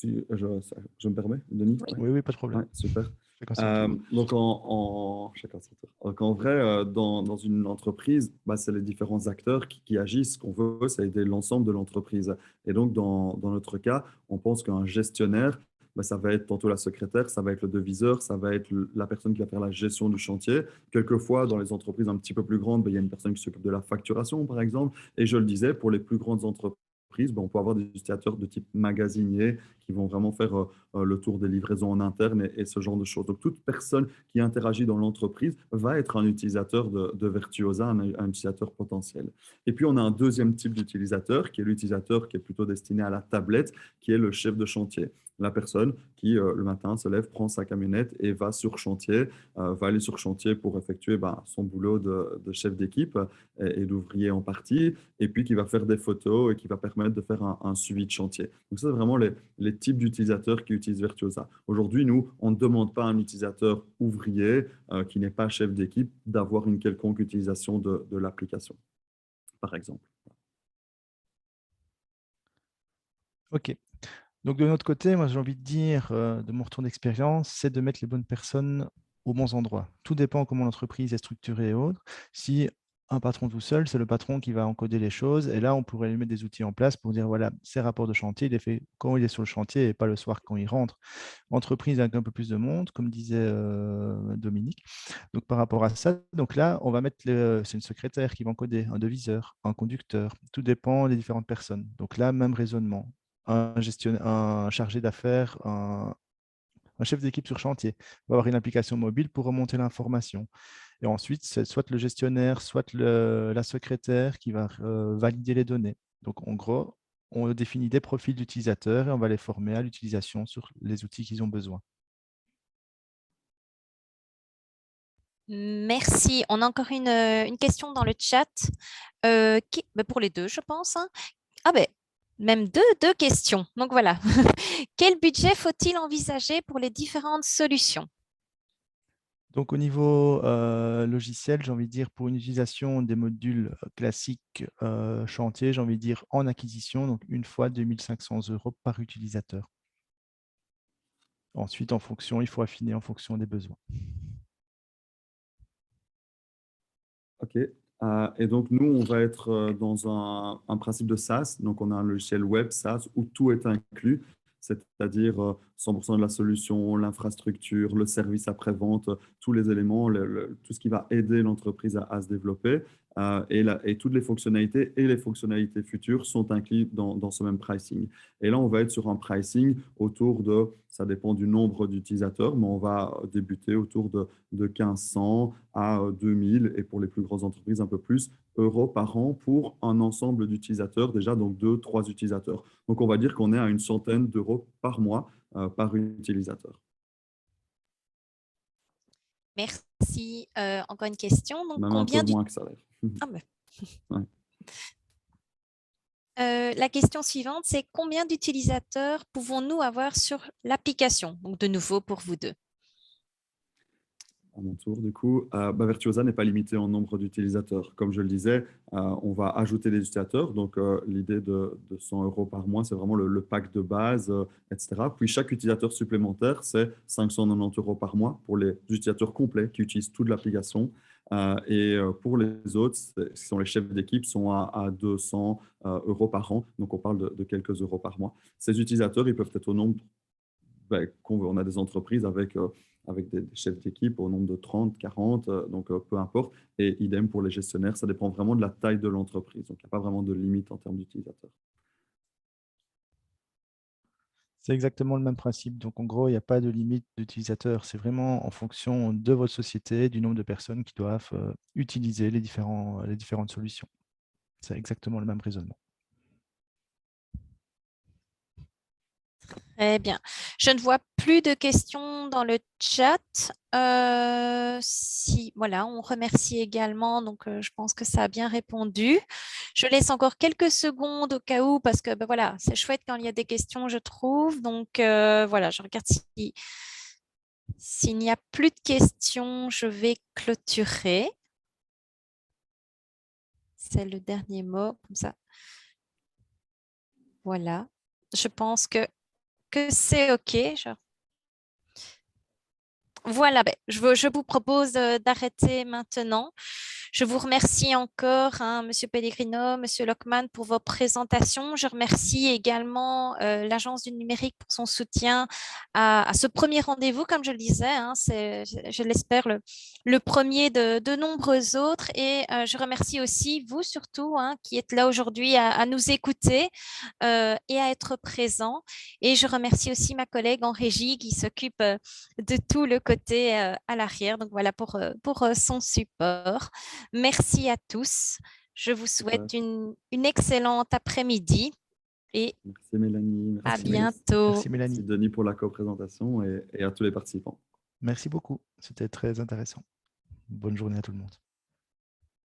je me permets, Denis? Oui, oui, pas de problème. Ouais, super. Chacun son tour. Donc, chacun son tour. Donc, en vrai, dans une entreprise, c'est les différents acteurs qui agissent. Ce qu'on veut, c'est aider l'ensemble de l'entreprise. Et donc, dans notre cas, on pense qu'un gestionnaire, ça va être tantôt la secrétaire, ça va être le deviseur, ça va être la personne qui va faire la gestion du chantier. Quelquefois, dans les entreprises un petit peu plus grandes, il y a une personne qui s'occupe de la facturation, par exemple. Et je le disais, pour les plus grandes entreprises, on peut avoir des utilisateurs de type magasinier qui vont vraiment faire le tour des livraisons en interne et ce genre de choses. Donc, toute personne qui interagit dans l'entreprise va être un utilisateur de Virtuosa, un utilisateur potentiel. Et puis, on a un deuxième type d'utilisateur qui est l'utilisateur qui est plutôt destiné à la tablette, qui est le chef de chantier. La personne qui, le matin, se lève, prend sa camionnette et va sur chantier, va aller sur chantier pour effectuer son boulot de chef d'équipe et d'ouvrier en partie, et puis qui va faire des photos et qui va permettre de faire un suivi de chantier. Donc, ça, c'est vraiment les types d'utilisateurs qui utilisent Virtuosa. Aujourd'hui, nous, on ne demande pas à un utilisateur ouvrier qui n'est pas chef d'équipe d'avoir une quelconque utilisation de l'application, par exemple. OK. Donc, de notre côté, moi, j'ai envie de dire, de mon retour d'expérience, c'est de mettre les bonnes personnes aux bons endroits. Tout dépend comment l'entreprise est structurée et autres. Si un patron tout seul, c'est le patron qui va encoder les choses. Et là, on pourrait lui mettre des outils en place pour dire, voilà, ces rapports de chantier, il est fait quand il est sur le chantier et pas le soir quand il rentre. Entreprise avec un peu plus de monde, comme disait Dominique. Donc, par rapport à ça, donc là, on va mettre, c'est une secrétaire qui va encoder, un deviseur, un conducteur. Tout dépend des différentes personnes. Donc là, même raisonnement. Un chargé d'affaires, un chef d'équipe sur chantier va avoir une application mobile pour remonter l'information. Et ensuite, c'est soit le gestionnaire, soit la secrétaire qui va valider les données. Donc, en gros, on définit des profils d'utilisateurs et on va les former à l'utilisation sur les outils qu'ils ont besoin. Merci. On a encore une question dans le chat pour les deux, je pense. Hein. Même deux questions. Donc voilà. Quel budget faut-il envisager pour les différentes solutions? Donc, au niveau logiciel, j'ai envie de dire pour une utilisation des modules classiques chantier, j'ai envie de dire en acquisition, donc une fois 2 500 € par utilisateur. Ensuite, il faut affiner en fonction des besoins. OK. Et donc, nous, on va être dans un principe de SaaS. Donc, on a un logiciel web SaaS où tout est inclus, c'est-à-dire 100% de la solution, l'infrastructure, le service après-vente, tous les éléments, tout ce qui va aider l'entreprise à se développer. Et toutes les fonctionnalités et les fonctionnalités futures sont incluses dans ce même pricing. Et là, on va être sur un pricing autour de, ça dépend du nombre d'utilisateurs, mais on va débuter autour de 1500 à 2000 et pour les plus grosses entreprises, un peu plus, euros par an pour un ensemble d'utilisateurs, déjà donc 2-3 utilisateurs. Donc, on va dire qu'on est à une centaine d'euros par mois par utilisateur. Merci. merci. Encore une question. Donc, Même un peu moins que ça a l'air. Ah, ben. Ouais. La question suivante, c'est combien d'utilisateurs pouvons-nous avoir sur l'application? Donc, de nouveau pour vous deux. À mon tour, du coup, Virtuosa n'est pas limité en nombre d'utilisateurs. Comme je le disais, on va ajouter des utilisateurs. Donc, l'idée de 100 € par mois, c'est vraiment le pack de base, etc. Puis, chaque utilisateur supplémentaire, c'est 590 € par mois pour les utilisateurs complets qui utilisent toute l'application. Et pour les autres, qui sont les chefs d'équipe, sont à 200 € par an. Donc, on parle de quelques euros par mois. Ces utilisateurs, ils peuvent être au nombre qu'on veut. On a des entreprises avec des chefs d'équipe au nombre de 30, 40, donc peu importe. Et idem pour les gestionnaires, ça dépend vraiment de la taille de l'entreprise. Donc, il n'y a pas vraiment de limite en termes d'utilisateurs. C'est exactement le même principe. Donc, en gros, il n'y a pas de limite d'utilisateurs. C'est vraiment en fonction de votre société, du nombre de personnes qui doivent utiliser les différentes solutions. C'est exactement le même raisonnement. Très bien. Je ne vois plus de questions dans le chat. Voilà, on remercie également. Donc, je pense que ça a bien répondu. Je laisse encore quelques secondes au cas où, parce que voilà, c'est chouette quand il y a des questions, je trouve. Donc, voilà, je regarde s'il n'y a plus de questions, je vais clôturer. C'est le dernier mot, comme ça. Voilà. Je pense que c'est OK. Voilà, je vous propose d'arrêter maintenant. Je vous remercie encore, Monsieur Pellegrino, Monsieur Lockman, pour vos présentations. Je remercie également l'Agence du numérique pour son soutien à ce premier rendez-vous, comme je le disais. C'est, je l'espère, le premier de nombreux autres. Et je remercie aussi vous, surtout, qui êtes là aujourd'hui à nous écouter et à être présents. Et je remercie aussi ma collègue en régie qui s'occupe de tout le côté à l'arrière. Donc voilà pour son support. Merci à tous. Je vous souhaite une excellente après-midi et Merci Mélanie. à Merci, bientôt. Merci Mélanie. merci Denis pour la co-présentation et à tous les participants. Merci beaucoup. C'était très intéressant. Bonne journée à tout le monde.